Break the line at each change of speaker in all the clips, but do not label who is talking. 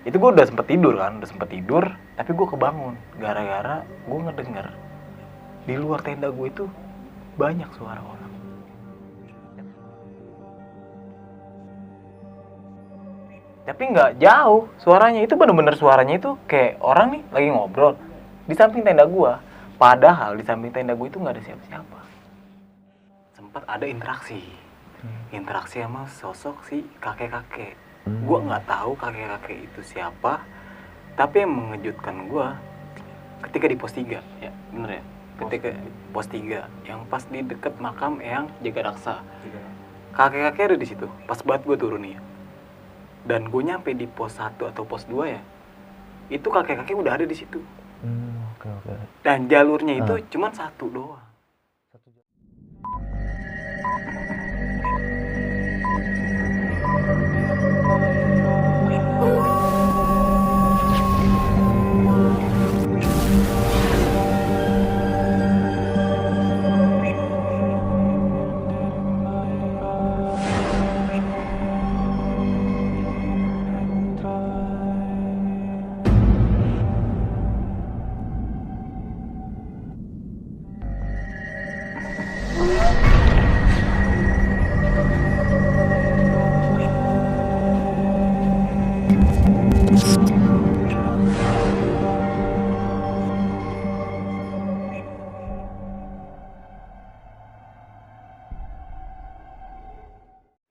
Itu gue udah sempet tidur kan, tapi gue kebangun gara-gara gue ngedenger di luar tenda gue itu banyak suara orang. Tapi nggak jauh suaranya, itu bener-bener suaranya itu kayak orang nih lagi ngobrol di samping tenda gue. Padahal di samping tenda gue itu nggak ada siapa-siapa. Sempat ada interaksi sama sosok si kakek-kakek. Gue nggak tahu kakek-kakek itu siapa, tapi yang mengejutkan gue ketika di pos 3, ya bener ya, ketika pos 3 yang pas di deket makam yang jaga raksa, kakek-kakek ada di situ pas banget gue turun nih. Dan gue nyampe di pos 1 atau pos 2 ya, itu kakek-kakek udah ada di situ.
Oke.
Dan jalurnya itu cuman satu doang.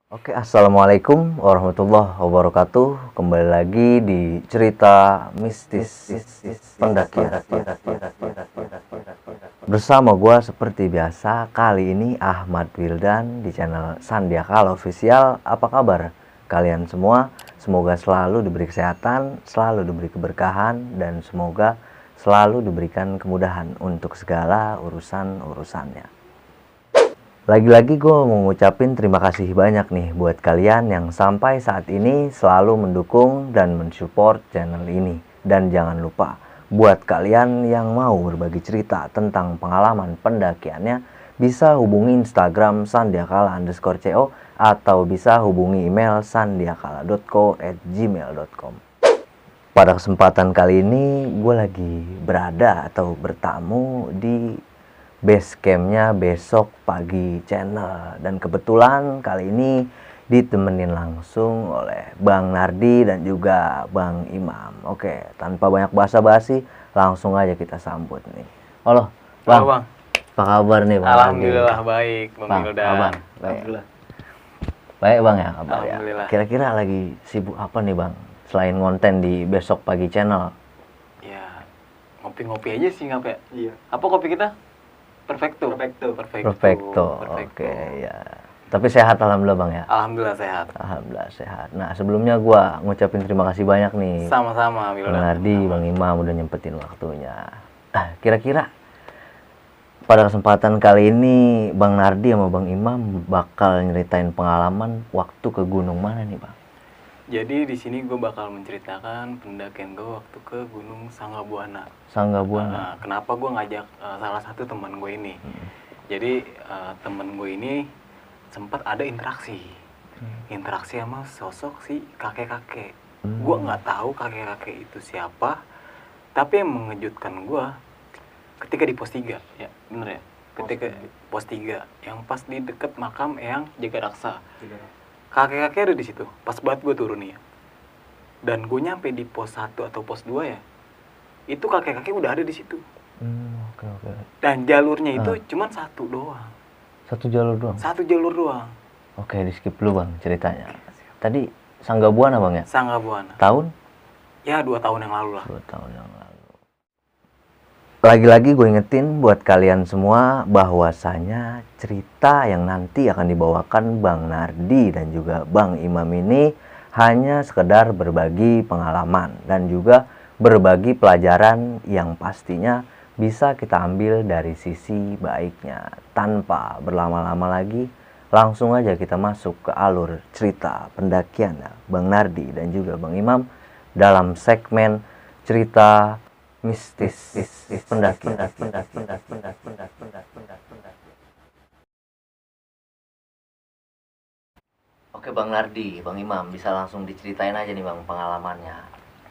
Oke, assalamualaikum warahmatullahi wabarakatuh. Kembali lagi di cerita mistis pendakian. Bersama gua seperti biasa, kali ini Ahmad Wildan di channel Sandiakala Official. Apa kabar kalian semua? Semoga selalu diberi kesehatan, selalu diberi keberkahan, dan semoga selalu diberikan kemudahan untuk segala urusan-urusannya. Lagi-lagi gue mau ngucapin terima kasih banyak nih buat kalian yang sampai saat ini selalu mendukung dan mensupport channel ini. Dan jangan lupa, buat kalian yang mau berbagi cerita tentang pengalaman pendakiannya, bisa hubungi Instagram sandiakala_co atau bisa hubungi email sandiakala.co@gmail.com. Pada kesempatan kali ini gue lagi berada atau bertamu di base campnya Besok Pagi Channel, dan kebetulan kali ini ditemenin langsung oleh Bang Nardi dan juga Bang Imam. Oke, tanpa banyak basa-basi langsung aja kita sambut nih. Halo Bang.
Halo Bang.
Apa kabar nih Bang?
Alhamdulillah baik Bang Wildan.
Baik.
Alhamdulillah.
Baik Bang ya kabar ya.
Alhamdulillah.
Kira-kira lagi sibuk apa nih Bang? Selain konten di Besok Pagi Channel.
Ya, ngopi-ngopi aja sih ngapain?
Iya.
Apa kopi kita? Perfecto.
Oke ya. Tapi sehat alhamdulillah Bang ya.
Alhamdulillah sehat.
Alhamdulillah sehat. Nah sebelumnya gua ngucapin terima kasih banyak nih
Sama-sama Wildan.
Bang Nardi, Bang Imam udah nyempetin waktunya. Kira-kira pada kesempatan kali ini Bang Nardi sama Bang Imam bakal nyeritain pengalaman waktu ke gunung mana nih Bang?
Jadi di sini gue bakal menceritakan pendakian gue waktu ke Gunung Sanggabuana.
Sanggabuana.
Kenapa gue ngajak salah satu teman gue ini? Jadi teman gue ini sempat ada interaksi sama sosok si kakek-kakek. Gue nggak tahu kakek-kakek itu siapa, tapi yang mengejutkan gue ketika di pos 3, ya bener ya, ketika pos 3 yang pas di deket makam yang jaga raksa. Kakek-kakek ada di situ pas banget gue turun nih ya. Dan gue nyampe di pos 1 atau pos 2 ya, itu kakek-kakek udah ada di situ.
Oke.
Dan jalurnya itu cuman satu doang.
Satu jalur doang?
Satu jalur doang.
Oke, di skip dulu Bang ceritanya. Tadi Sanggabuana Bang ya?
Sanggabuana.
Tahun?
Ya 2 tahun yang lalu lah.
2 tahun yang lalu. Lagi-lagi gue ingetin buat kalian semua bahwasanya cerita yang nanti akan dibawakan Bang Nardi dan juga Bang Imam ini hanya sekedar berbagi pengalaman dan juga berbagi pelajaran yang pastinya bisa kita ambil dari sisi baiknya. Tanpa berlama-lama lagi, langsung aja kita masuk ke alur cerita pendakian Bang Nardi dan juga Bang Imam dalam segmen cerita mistis pendakian. Oke Bang Nardi, Bang Imam, bisa langsung diceritain aja nih Bang pengalamannya.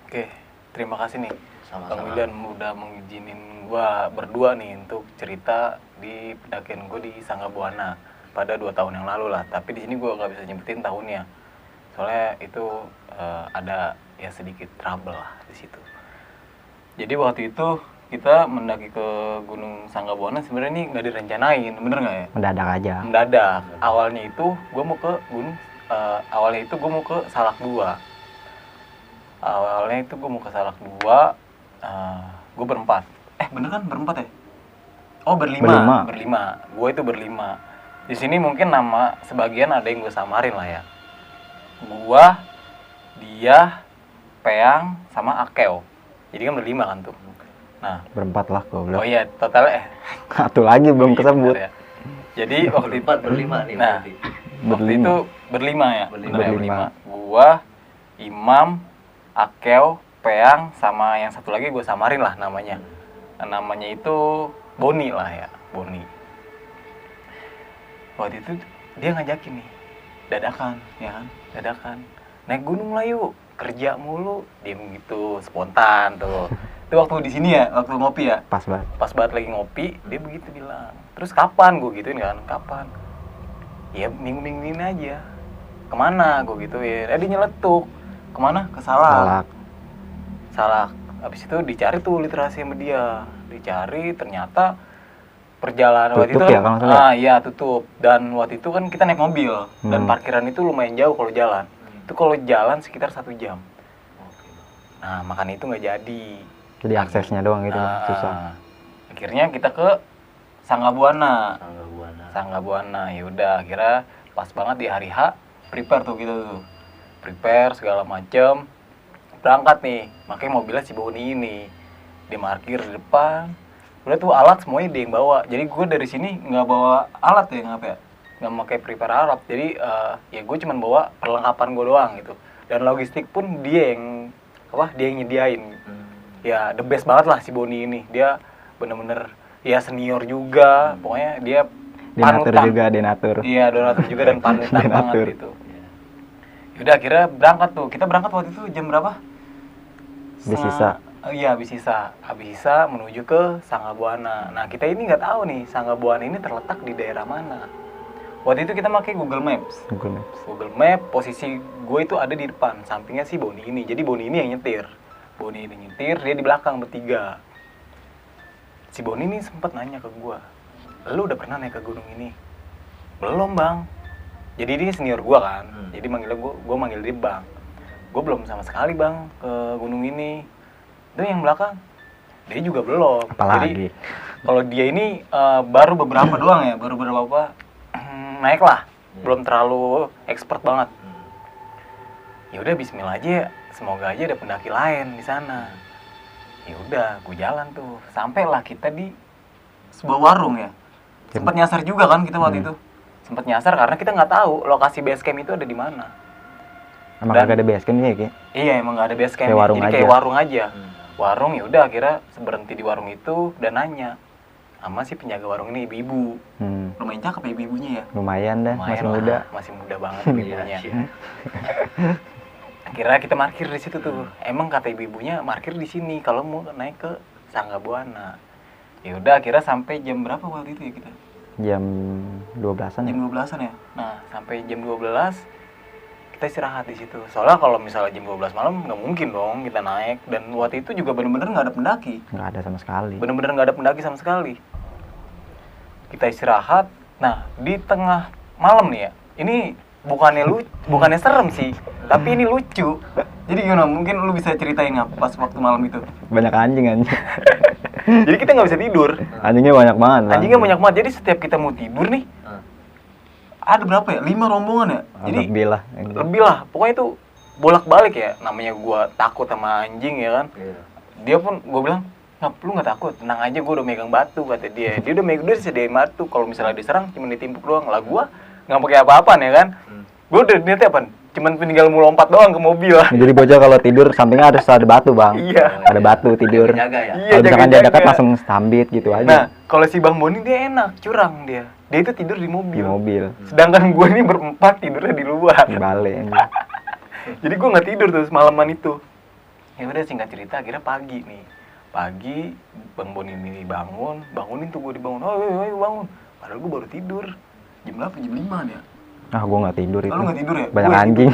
Oke, terima kasih nih
Sama-sama.
Bang Wildan udah mengizinin gua berdua nih untuk cerita di pendakian gua di Sangga Buana pada 2 tahun yang lalu lah. Tapi di sini gua nggak bisa nyebutin tahunnya, soalnya itu ada ya sedikit trouble lah di situ. Jadi waktu itu kita mendaki ke Gunung Sangga Buana sebenarnya ini nggak direncanain, bener nggak ya?
Mendadak aja.
Mendadak. Awalnya itu gua mau ke Salak 2. Awalnya itu gue mau ke Salak 2, gue berempat. Bener kan berempat ya? Oh berlima. Gue itu berlima. Di sini mungkin nama sebagian ada yang gue samarin lah ya. Gue, dia, Peang, sama Akeo. Jadi kan berlima kan tuh. Nah,
Berempat lah goblok.
oh iya totalnya
Satu lagi belum
iya,
kesebut.
bener ya. Jadi waktu itu
berlima nih
Nah,
berarti.
waktu itu berlima ya.
Berlima.
Bener ya, berlima. Gua, Imam, Akeo, Peang, sama yang satu lagi gue samarin lah namanya. Namanya itu Boni lah ya, Boni. Waktu itu dia ngajakin nih, dadakan, ya kan, dadakan. Naik gunung lah yuk, kerja mulu, diem gitu, spontan tuh. Itu waktu di sini ya, waktu ngopi ya.
Pas banget.
Pas banget lagi ngopi, dia begitu bilang. Terus kapan? Gue gituin kan, kapan? Ya minggu-minggu ini aja. Kemana? Gue gituin. Dia nyeletuk. Kemana? Ke Salak. Salak. Habis itu dicari tuh literasi sama dia. Dicari, ternyata perjalanan waktu
Tutup
itu
ya, kalau nggak salah?
iya tutup. Dan waktu itu kan kita naik mobil. Dan parkiran itu lumayan jauh kalau jalan. Itu kalau jalan sekitar 1 jam. Nah, makanya itu nggak jadi.
Jadi aksesnya doang gitu susah.
Akhirnya kita ke Sangga Buana.
Sangga Buana.
Ya udah, akhirnya pas banget di hari H prepare tuh gitu tuh. Prepare segala macem. Berangkat nih, makanya mobilnya si Boni ini. Dia parkir di depan. Udah tuh alat semuanya dia yang bawa. Jadi gue dari sini nggak bawa alat ya, ngapa ya? Nggak pakai prepare alat. Jadi ya gue cuma bawa perlengkapan gue doang gitu. Dan logistik pun dia yang nyediain. Ya the best banget lah si Boni ini. Dia bener-bener ya senior juga. Pokoknya dia
Denatur
panutan.
juga, denatur.
Iya, donatur juga dan panutan banget
Denatur.
gitu. Yaudah akhirnya berangkat tuh. Kita berangkat waktu itu jam berapa?
Habis sisa.
Iya, habis sisa menuju ke Sangga Buana. Nah, kita ini nggak tahu nih Sangga Buana ini terletak di daerah mana. Waktu itu kita pakai Google Maps. Google Map, posisi gue itu ada di depan, sampingnya si Boni ini. Jadi Boni ini yang nyetir. Boni ini nyetir, dia di belakang bertiga. Si Boni ini sempat nanya ke gue, "Lu udah pernah naik ke gunung ini?" "Belum, Bang." Jadi dia senior gue kan. Jadi manggilnya gue manggil dia Bang. "Gue belum sama sekali, Bang, ke gunung ini." Itu yang belakang, dia juga belum.
Apalagi.
Jadi kalau dia ini baru beberapa doang ya, baru beberapa naik lah, belum terlalu expert banget. Ya udah Bismillah aja, semoga aja ada pendaki lain di sana. Ya udah, gue jalan tuh, sampailah kita di sebuah warung ya. Sempat nyasar juga kan kita waktu itu, sempat nyasar karena kita nggak tahu lokasi base camp itu ada di mana.
Emang
Dan-
gak ada base camp ya, Ki?
Iya emang nggak ada base camp,
Kayak warung
jadi
aja.
kayak warung aja. Warung ya udah akhirnya berhenti di warung itu dan nanya sama si penjaga warung ini, ibu-ibu. Lumayan cakep ya ibu-ibunya ya.
Lumayan dah,
Lumayan
masih
lah,
muda.
masih muda banget ibu-ibunya. Akhirnya kita parkir di situ tuh. Emang kata ibu-ibunya parkir di sini kalau mau naik ke Sangga Buana. Ya udah akhirnya sampai jam berapa waktu itu ya kita?
Jam 12-an ya?
Jam 12-an ya. Nah, sampai jam 12 kita istirahat di situ. Soalnya kalau misalnya jam 12 malam nggak mungkin dong kita naik, dan waktu itu juga bener-bener nggak ada pendaki.
Nggak ada sama sekali.
Bener-bener nggak ada pendaki sama sekali. Kita istirahat. Nah, di tengah malam nih ya. Ini bukannya serem sih, tapi ini lucu. Jadi gimana? Mungkin lu bisa ceritain nggak pas waktu malam itu?
Banyak anjing.
Jadi kita nggak bisa tidur.
Anjingnya banyak banget. Bang.
Anjingnya banyak banget. Jadi setiap kita mau tidur nih, ada berapa ya? 5 rombongan ya? Jadi
Lebih lah.
lebih lah. Pokoknya itu bolak-balik ya. Namanya gua takut sama anjing ya kan. Dia pun gua bilang, "Ngap, lu nggak takut? Tenang aja, gua udah megang batu," kata dia. Dia udah disediain batu. Kalau misalnya diserang cuma ditimpuk doang. Lah gua nggak pakai apa-apaan ya kan. Gua udah niatnya apa? Cuman tinggal mau lompat doang ke mobil lah.
Jadi bocah kalau tidur sampingnya harus ada batu, Bang.
Iya.
Ada batu tidur.
Jaga ya.
Iya,
Kalau misalkan dia
jaga-jaga.
dekat langsung stambit gitu
Nah,
aja.
kalau si Bang Boni dia enak, curang dia. Dia itu tidur di
Di
mobil.
mobil.
Sedangkan gua ini berempat tidurnya di luar.
Di balik.
Jadi gue nggak tidur tuh semalaman itu. Ya udah, singkat cerita akhirnya pagi nih. Pagi Bang Boni ini bangunin tuh gue dibangun. Ayo bangun. Padahal gue baru tidur. Jam berapa? Jam 5 nih ya.
Ah, gue nggak tidur itu.
Lu nggak tidur ya?
Banyak
Gue
anjing.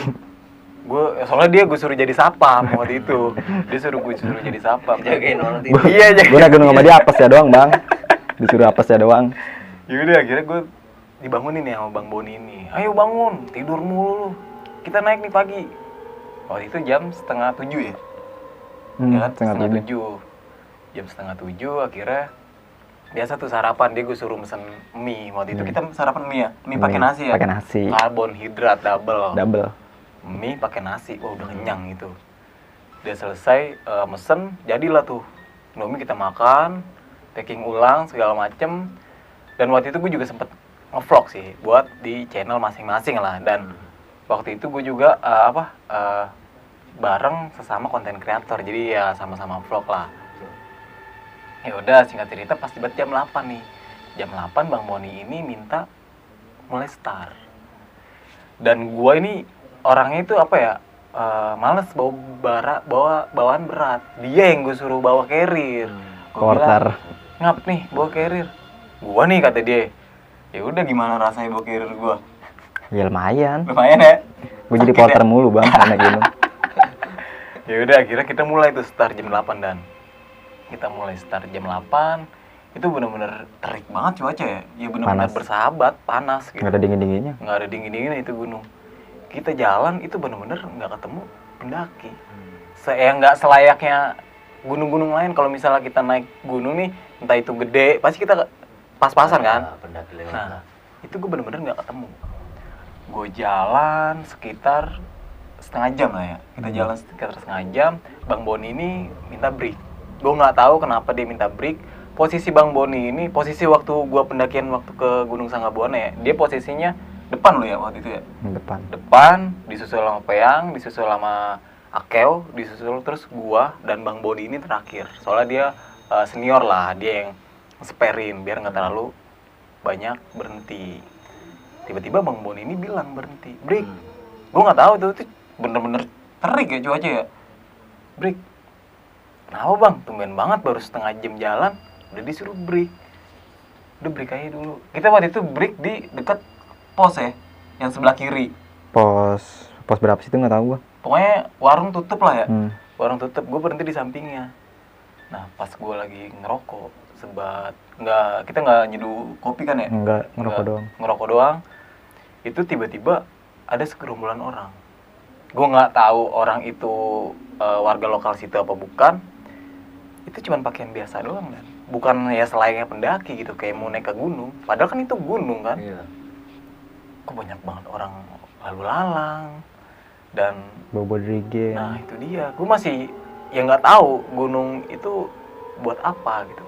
soalnya gue suruh jadi sapam waktu itu. Dia suruh jadi sapam.
Jagain orang tidur.
Iya,
Gue naik gunung sama dia apes ya doang, Bang. Disuruh apes ya doang.
Yaudah akhirnya gue dibangunin ya sama Bang Boni ini. Ayo bangun, tidur mulu lu. Kita naik nih pagi. Waktu itu jam 6:30 ya? Ya kan?
Setengah 7.
7. Jam 6:30 akhirnya biasa tuh sarapan, dia gue suruh mesen mie. Waktu itu kita sarapan mie ya? Mie pakai nasi ya?
Pakai nasi.
Karbohidrat double.
Double.
Mie pakai nasi, wah udah kenyang gitu. Udah selesai mesen, jadilah tuh Indomie kita makan, packing ulang segala macem. Dan waktu itu gue juga sempet nge-vlog sih buat di channel masing-masing lah. Dan waktu itu gue juga bareng sesama konten kreator, jadi ya sama-sama vlog lah. Ya udah, singkat cerita pas tiba jam 8 nih. Jam 8 Bang Boni ini minta mulai start. Dan gua ini orangnya itu males bawa bawaan berat. Dia yang gue suruh bawa carrier. Gua
Porter.
bilang, ngap nih bawa carrier. Gua nih, kata dia. Ya udah, gimana rasanya bawa carrier gua?
Ya lumayan.
Lumayan ya.
Gue jadi
Sakit
porter
ya?
mulu, Bang, naik gunung.
Ya udah, akhirnya kita mulai tuh start jam 8 dan kita mulai start jam 8. Itu benar-benar terik banget cuaca ya. Ya benar-benar
Panas.
bersahabat, panas gitu.
Nggak ada dingin-dinginnya.
Nggak ada dingin-dinginnya itu gunung. Kita jalan itu benar-benar nggak ketemu pendaki. Nggak selayaknya gunung-gunung lain. Kalau misalnya kita naik gunung nih, entah itu gede, pasti kita pas-pasan kan.
Pendaki lewat.
Nah, itu gue bener-bener nggak ketemu. Gue jalan sekitar setengah jam lah ya. Kita jalan sekitar setengah jam. Bang Boni ini minta break. Gue nggak tahu kenapa dia minta break. Posisi Bang Boni ini, posisi waktu gue pendakian waktu ke Gunung Sanggabuana ya, dia posisinya depan lo ya waktu itu ya. Depan, disusul sama Peyang, disusul sama Akeo, disusul terus gua dan Bang Boni ini terakhir. Soalnya dia senior lah, dia yang sperin biar nggak terlalu banyak berhenti. Tiba-tiba Bang Boni ini bilang berhenti, break. Gue nggak tahu tuh bener-bener terik ya cuaca ya. Break. Kenapa Bang? Tumben banget baru setengah jam jalan, udah disuruh break. Udah break aja dulu. Kita waktu itu break di dekat pos ya, yang sebelah kiri.
Pos berapa sih itu nggak tahu gua.
Pokoknya warung tutup lah ya.
Hmm.
Warung tutup, gue berhenti di sampingnya. Nah pas gue lagi ngerokok, kita nggak nyeduh kopi kan ya?
Enggak, ngerokok doang.
Ngerokok doang. Itu tiba-tiba ada segerombolan orang. Gue nggak tahu orang itu warga lokal situ apa bukan. Itu cuma pakaian biasa doang dan bukan ya selayaknya pendaki gitu, kayak mau naik ke gunung. Padahal kan itu gunung kan.
Iya.
Kok banyak banget orang lalu lalang dan
Bobo Drigen.
nah itu dia. Gue masih ya nggak tahu gunung itu buat apa gitu.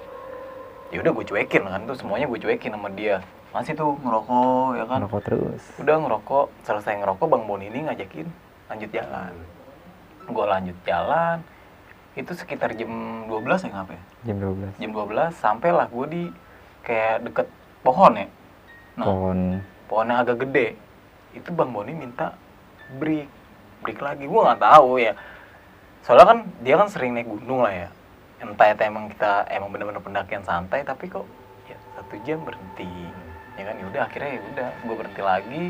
Ya udah gue cuekin kan tuh, semuanya gue cuekin sama dia. Masih tuh ngerokok ya kan.
Ngerokok terus.
Udah ngerokok, selesai ngerokok Bang Boni ini ngajakin lanjut jalan. Gue lanjut jalan, itu sekitar jam 12 ya ngapa ya?
Jam 12.
Jam 12 sampailah gue di kayak deket pohon ya. Nah, pohonnya agak gede. Itu Bang Boni minta break lagi. Gue nggak tahu ya. Soalnya kan dia kan sering naik gunung lah ya. Entah itu emang benar-benar pendakian santai, tapi kok ya 1 jam berhenti. Ya kan, ya udah akhirnya ya udah gue berhenti lagi.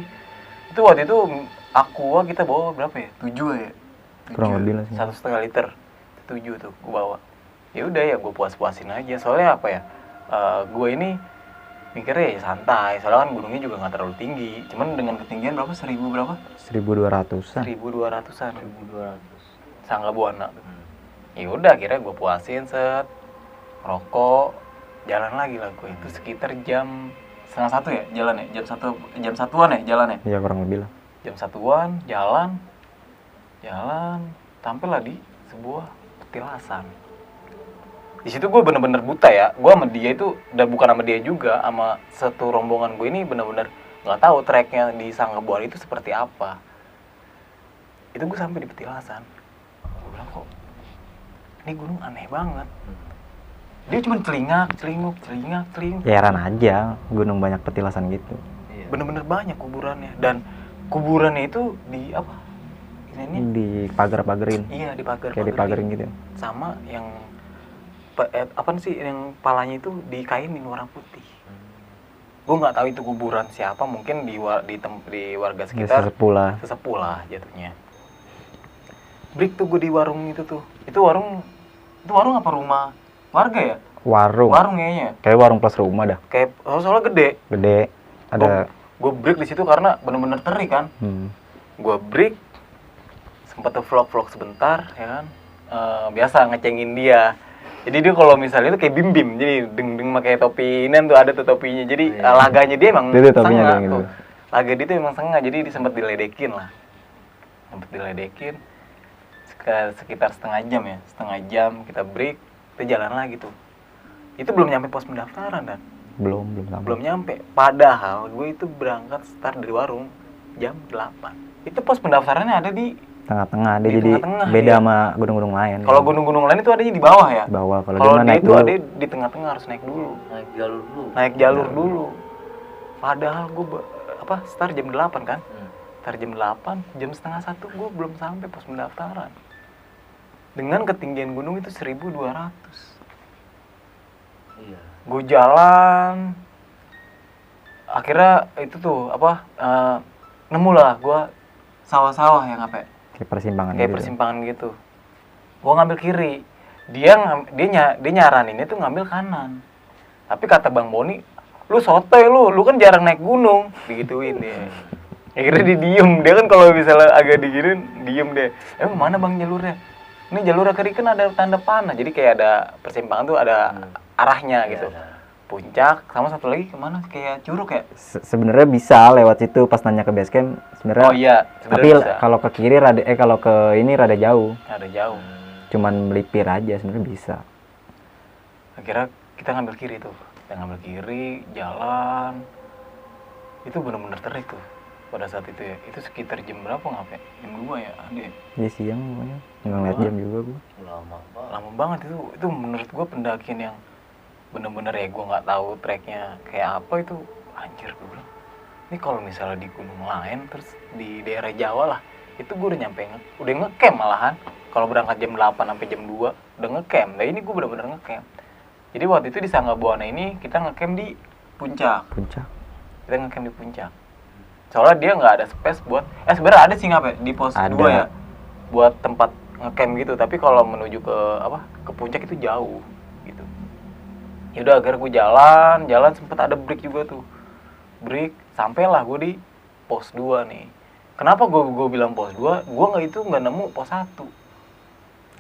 Itu waktu itu Aqua kita bawa berapa ya? 7 ya.
Kurang lebih lah sih.
1,5 liter. 7 tuh gue bawa. Ya udah ya gue puas-puasin aja. Soalnya apa ya? Gue ini mikirnya ya santai. Soalnya kan gunungnya juga nggak terlalu tinggi. Cuman dengan ketinggian berapa? 1000 berapa?
1200-an.
1200-an.
1200.
Sanggabuana tuh. Ya udah akhirnya gue puasin rokok, jalan lagi lah gue. Itu sekitar jam 12:30 ya jalan ya? Jam 1-an ya jalan ya?
Iya, kurang lebih lah.
Jam 1-an jalan tampillah di sebuah petilasan. Di situ gue bener-bener buta ya. Gue sama dia itu udah bukan sama dia juga, sama satu rombongan gue ini bener-bener nggak tahu treknya di Sanggabuana itu seperti apa. Itu gue sampai di petilasan. Gue bilang kok ini gunung aneh banget. Dia cuma celinguk.
Ya, heran aja gunung banyak petilasan gitu.
Bener-bener banyak kuburannya, dan kuburannya itu di ini
Dipagar-pagerin.
iya dipagar
Kayak dipagerin gitu.
sama yang apa sih yang palanya itu dikainin warna putih. Gue nggak tahu itu kuburan siapa, mungkin di warga
Ya,
sekitar
sesepuh lah.
jatuhnya. Break tuh gue di warung itu tuh. Itu warung apa rumah warga ya?
Warung.
Warung kayaknya.
Kayak warung plus rumah dah.
Kayak soalnya gede.
Gede. Ada.
Gue break di situ karena bener-bener terik kan. Gue break, sempet vlog sebentar, ya kan. Biasa ngecengin dia. Jadi dia kalau misalnya itu kayak bim-bim, jadi deng-deng pakai topi ini tuh ada tuh topinya. Jadi laganya dia emang sengak tuh. Laga dia tuh emang sengak, jadi dia sempat diledekin lah. Sekitar setengah jam kita break, kita jalan lagi tuh. Itu belum nyampe pos pendaftaran dan belum nyampe. Padahal gue itu berangkat start dari warung jam 8. Itu pos pendaftarannya ada di
tengah-tengah, dia
di
jadi
tengah-tengah,
beda
iya.
sama gunung-gunung lain.
Kalau gunung-gunung lain itu adanya di bawah ya.
Di bawah, kalau
dia
naik
itu
dulu.
ada di tengah-tengah, harus naik dulu. Naik jalur dulu. Padahal gue start jam 8 kan. Start jam 8, jam setengah 1 gue belum sampai pos pendaftaran. Dengan ketinggian gunung itu 1.200.
Iya.
Gue jalan, akhirnya itu tuh nemu lah gue sawah-sawah yang
Kayak persimpangan
kayak
gitu.
persimpangan gitu. Gua ngambil kiri. Dia nyaranin itu ngambil kanan. Tapi kata Bang Boni, lu sotoy lu kan jarang naik gunung, digituin dia. Akhirnya dia diem. Dia kan kalau misalnya agak diginin, diem deh. Mana Bang jalurnya? Ini jalur kiri kan ada tanda panah. Jadi kayak ada persimpangan tuh ada arahnya gitu. Puncak sama satu lagi kemana kayak curug ya.
Sebenarnya bisa lewat situ pas nanya ke base camp sebenarnya.
Oh iya,
Tapi kalau ke kiri kalau ke ini rada jauh.
Ada jauh.
Cuman melipir aja sebenarnya bisa.
Akhirnya kita ngambil kiri tuh. Kita ngambil kiri, jalan. Itu benar-benar terik tuh pada saat itu ya. Itu sekitar jam berapa ngapain? Jam 2 ya, Ade.
Ya siang pokoknya. Nggak ngeliat jam juga gua.
Lama banget itu menurut gua pendakian yang bener-bener ya gue nggak tahu treknya kayak apa itu. Anjir, gue bilang ini kalau misalnya di gunung lain terus di daerah Jawa lah itu gue udah nyampe udah ngecamp malahan. Kalau berangkat jam 8 sampai jam 2 udah ngecamp. Nah ini gue bener-bener ngecamp. Jadi waktu itu di Sangga Buana ini kita ngecamp di puncak. Kita ngecamp di puncak. Soalnya dia nggak ada space buat sebenarnya ada sih di pos 2 ya buat tempat ngecamp gitu, tapi kalau menuju ke puncak itu jauh gitu. Ya udah akhirnya gue jalan sempet ada break juga tuh. Break sampailah gue di pos 2 nih. Kenapa gue bilang pos 2? Gue nggak nemu pos 1.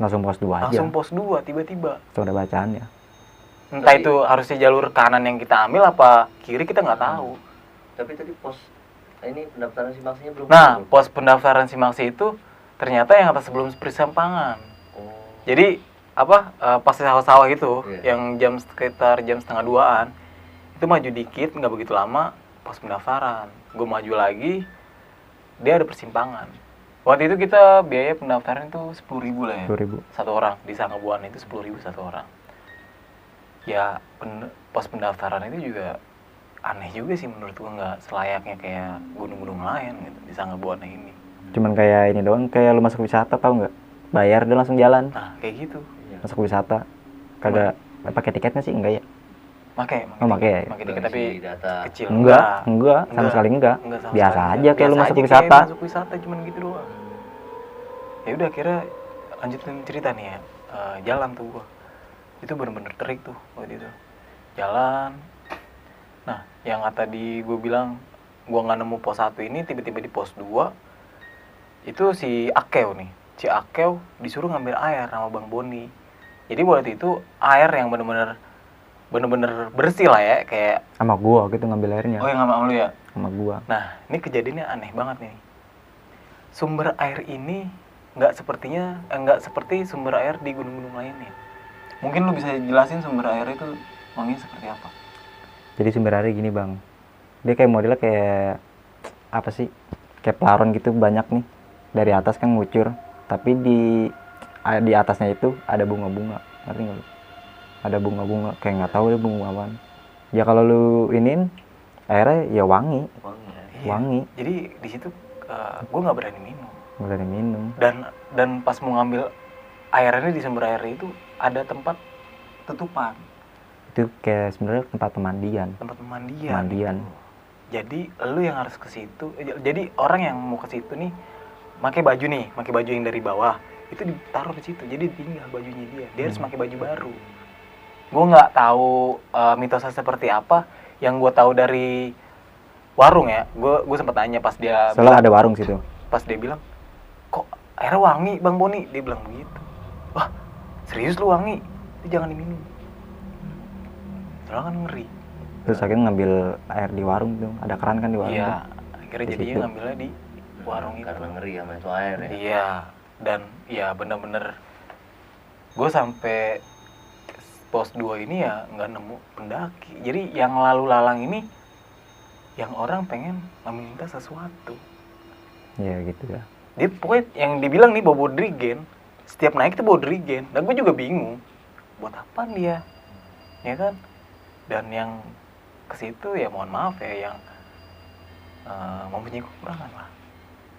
Langsung pos 2 aja.
Langsung pos 2 tiba-tiba.
Itu ada bacaannya.
Entah itu harusnya jalur kanan yang kita ambil apa kiri, kita nggak tahu.
Tapi tadi pos ini pendaftaran simaksinya belum.
Nah, pos pendaftaran simaksi itu ternyata yang atas sebelum persimpangan. Jadi pas sawah-sawah itu yang sekitar jam setengah 2-an itu maju dikit, nggak begitu lama pas pendaftaran. Gue maju lagi, dia ada persimpangan. Waktu itu kita biaya pendaftaran itu 10.000 lah ya.
10.000.
Satu orang di Sangga Buana itu 10.000 satu orang. Ya pos pendaftaran itu juga aneh juga sih menurut gue, nggak selayaknya kayak gunung-gunung lain gitu di Sangga Buana ini.
Cuman kayak ini doang, kayak lu masuk wisata tau nggak? Bayar dia langsung jalan.
Nah kayak gitu.
Masuk wisata. Kagak pakai tiketnya sih enggak ya?
Pakai tiket tapi
data.
kecil.
Enggak, sama sekali enggak.
Sama
Biasa
sekali.
aja kayak lu
Biasa
masuk
aja
wisata.
kayak masuk wisata cuman gitu doang. Ya udah akhirnya lanjutin cerita nih ya. Jalan tuh gua. Itu bener-bener terik tuh waktu itu. Jalan. Nah, yang tadi gua bilang gua nggak nemu pos 1 ini, tiba-tiba di pos 2 itu si Akeu nih. Si Akeu disuruh ngambil air sama Bang Boni. Jadi waktu itu air yang bener-bener bersih lah ya, kayak
Sama gua gitu ngambil airnya.
oh yang sama lu ya.
Sama gua.
Nah, ini kejadiannya aneh banget nih. Sumber air ini nggak seperti sumber air di gunung-gunung lainnya. Mungkin lu bisa jelasin sumber air itu wanginya seperti apa?
Jadi sumber airnya gini bang, dia kayak modelnya kayak apa sih? Kayak pelarong gitu banyak nih. Dari atas kan ngucur, tapi di atasnya itu ada bunga-bunga, ngerti nggak lu? Ada bunga-bunga, kayak nggak tahu deh bunga apaan. Ya kalau lu iniin airnya ya wangi.
Iya. Jadi di situ gue nggak berani minum.
Boleh diminum.
Dan pas mau ngambil airnya di sumber air itu ada tempat tutupan,
Itu kayak sebenarnya tempat pemandian.
tempat pemandian.
Pemandian.
Jadi lu yang harus ke situ. Jadi orang yang mau ke situ nih pakai baju yang dari bawah itu ditaruh di situ. Jadi tinggal bajunya dia harus pakai baju baru. Gue nggak tahu mitosnya seperti apa. Yang gue tahu dari warung ya, gue sempat tanya pas dia
Soalnya ada warung situ.
pas dia bilang, kok airnya wangi Bang Boni, dia bilang begitu. Wah serius lu wangi, itu jangan diminum. Soalnya kan ngeri.
Terus akhirnya ngambil air di warung tuh. Ada keran kan di warung tuh.
Iya, akhirnya
Di
jadinya
situ.
ngambilnya di warung itu.
Karena ngeri sama itu air ya.
Iya, dan ya bener-bener gue sampai pos 2 ini ya nggak nemu pendaki. Jadi yang lalu lalang ini yang orang pengen meminta sesuatu.
Iya gitu ya.
Dia pokoknya yang dibilang nih bawa drigen, setiap naik itu bawa drigen. Dan gue juga bingung, buat apa dia, ya kan? Dan yang ke situ ya mohon maaf ya yang mempunyai kekurangan lah,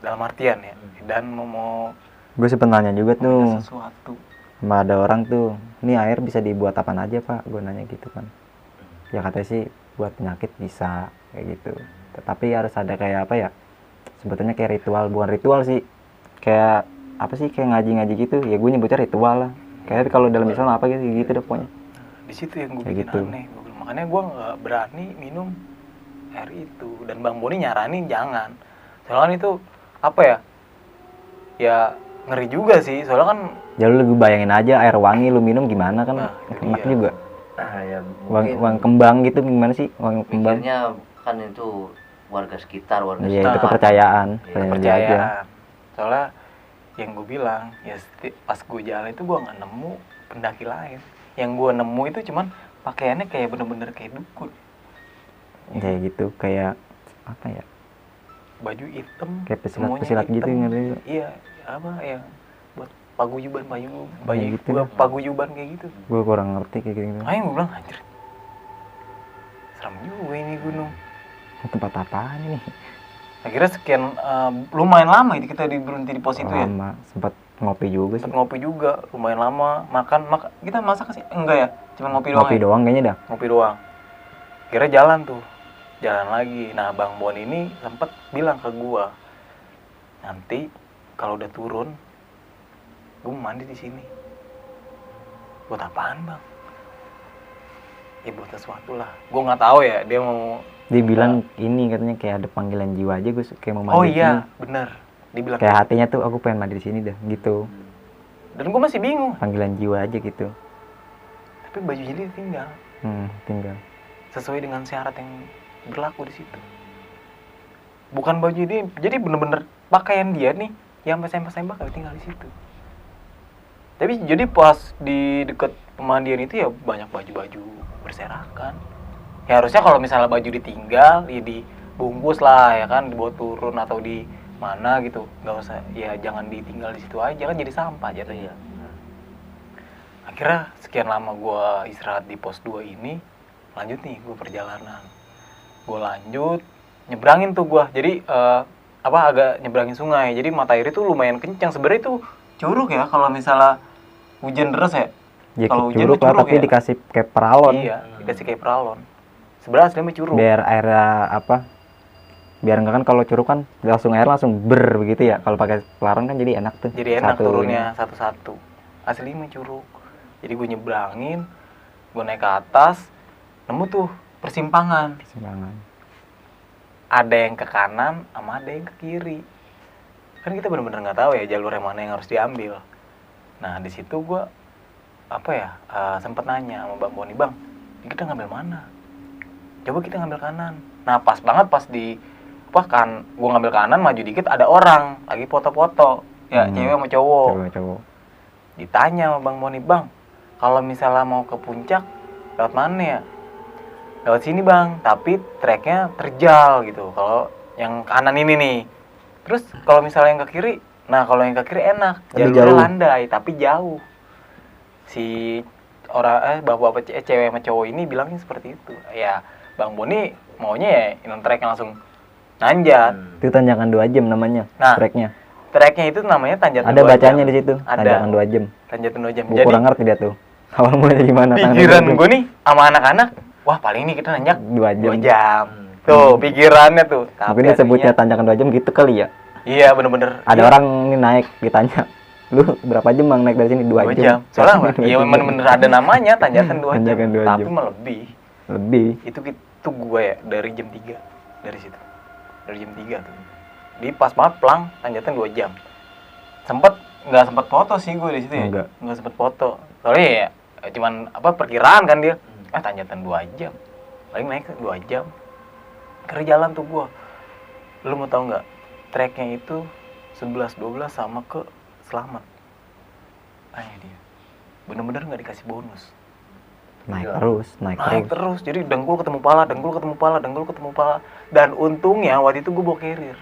dalam artian ya. Dan mau
Gue sempet nanya juga
meminta
tuh
sesuatu.
sama ada orang tuh, ini air bisa dibuat apaan aja pak? Gue nanya gitu kan. Ya katanya sih buat penyakit bisa kayak gitu. Tetapi harus ada kayak apa ya? Sebetulnya kayak ritual, bukan ritual sih. Kayak apa sih kayak ngaji-ngaji gitu. Ya gue nyebutnya ritual lah. Kayak kalau dalam Islam apa gitu deh pokoknya.
Di situ yang gue
Kayak
bikin
gitu.
aneh. Makanya gue nggak berani minum air itu. Dan Bang Boni nyaranin jangan. Soalnya kan itu apa ya? Ya ngeri juga sih. Soalnya kan
Ya lu bayangin aja air wangi lu minum gimana kan?
Nah, itu
Enak
dia.
juga.
Ya
Wangi kembang gitu gimana sih? Wangi kembang.
mikirnya kan itu warga sekitar, warga
Iya itu
Nah,
kepercayaan.
iya,
Percayaan dia aja.
kepercayaan. Soalnya yang gue bilang ya pas gue jalan itu gue nggak nemu pendaki lain. Yang gue nemu itu cuman pakaiannya kayak bener-bener kayak dukun,
Kayak gitu kayak apa ya?
baju hitam,
Kayak
semuanya
pesilat gitu
hitam.
ngerti.
Iya, apa ya, buat paguyuban
gitu.
paguyuban kayak gitu.
Gue kurang ngerti kayak gitu.
Makanya gue bilang anjir, serem juga ini gunung.
Tempat apaan ini?
Akhirnya sekian lumayan lama itu kita berhenti di pos itu ya.
Lama, sempat ngopi juga sih.
Sempat ngopi juga, lumayan lama. Kita masak sih? Enggak ya, cuma ngopi doang.
Ngopi
Ya?
doang kayaknya dah.
Ngopi doang. Kira jalan tuh, jalan lagi. Nah Bang Bon ini sempet bilang ke gua, nanti kalau udah turun, gua mau mandi di sini. Buat apaan Bang? Ya buat sesuatu lah. Gua nggak tahu ya dia mau.
Dia bilang ini katanya kayak ada panggilan jiwa aja gue kayak mau mandi
Oh
di
iya,
sini.
bener. Dibilang
Kayak hatinya tuh aku pengen mandi di sini dah gitu.
Dan gua masih bingung.
Panggilan jiwa aja gitu.
Tapi bajunya dia tinggal
Tinggal.
sesuai dengan syarat yang berlaku di situ. Bukan baju dia, jadi bener-bener pakaian dia nih yang sembah-sembah tinggal di situ. Tapi jadi pas di dekat pemandian itu ya banyak baju-baju berserakan. Ya harusnya kalau misalnya baju ditinggal ya dibungkus lah ya kan, dibawa turun atau di mana gitu. Nggak usah, ya jangan ditinggal di situ aja kan jadi sampah jatuhnya. Akhirnya sekian lama gue istirahat di pos 2 ini, lanjut nih gue perjalanan. Gue lanjut nyebrangin tuh gue, jadi agak nyebrangin sungai. Jadi mata air itu lumayan kencang. Sebenarnya itu curug ya kalau misalnya hujan deras ya.
Ya
Kalau hujan
curug
tuh
lah
curug
tapi
ya.
dikasih kayak peralon.
Iya, dikasih kayak peralon. Sebenarnya aslinya curug.
Biar airnya apa? Biar enggak kan kalau curug kan langsung air langsung ber begitu ya. Kalau pakai peralon kan jadi enak tuh.
Jadi enak
Satu
turunnya satu-satu. Aslinya mah curug. Jadi gue nyebrangin, gue naik ke atas, nemu tuh persimpangan.
Persimpangan.
Ada yang ke kanan, sama ada yang ke kiri. Kan kita benar-benar nggak tahu ya jalur yang mana yang harus diambil. Nah di situ gue sempet nanya sama Bang Boni, Bang, kita ngambil mana? Coba kita ngambil kanan. Nah pas banget pas gue ngambil kanan, maju dikit ada orang lagi foto-foto. Ya cewek sama cowok.
Cowok.
Ditanya sama Bang Boni, Bang, kalau misalnya mau ke puncak lewat mana ya? Lewat sini Bang, tapi treknya terjal gitu. Kalau yang kanan ini nih. Terus kalau misalnya yang ke kiri, nah kalau yang ke kiri enak,
Tapi
jalurnya
jauh.
landai tapi jauh. Si bapak-bapak cewek sama cowok ini bilangnya seperti itu. Ya Bang Boni maunya ya trek yang langsung nanjat.
Itu tanjakan 2 jam namanya
Nah.
treknya.
treknya itu namanya tanjakan
Ada
2
bacanya
jam.
di situ.
Ada.
Tanjakan 2 jam.
Tanjakan 2 jam.
Gue
Jadi
kurang ngerti dia tuh. Awal mulanya gimana?
pikiran gue nih sama anak-anak, wah paling nih kita nanjak
2 jam.
2 jam. Tuh pikirannya tuh.
Mungkin disebutnya tanjakan 2 jam gitu kali ya.
Iya bener-bener.
Ada
iya,
orang ini naik ditanya, lu berapa jam bang naik dari sini? 2
2
jam.
jam. Soalnya apa?
2
Iya
jam.
bener-bener ada namanya tanjakan 2 jam.
Tanjakan 2
Tapi
jam.
mah lebih.
Lebih.
Itu gue ya dari jam 3 dari situ. Dari jam 3 tuh. Di pas banget plang tanjakan 2 jam. Nggak sempet foto sih gue di situ ya. Nggak sempet foto. Soalnya ya cuman perkiraan kan dia. Tanjakan 2 jam. Paling naik 2 jam. Kerja jalan tuh gue. Lu mau tau nggak? Treknya itu 11-12 sama ke Selamat. Tanya dia. Bener-bener nggak dikasih bonus.
Naik
Naik terus. Jadi dengkul ketemu pala. Dan untungnya waktu itu gue bawa carrier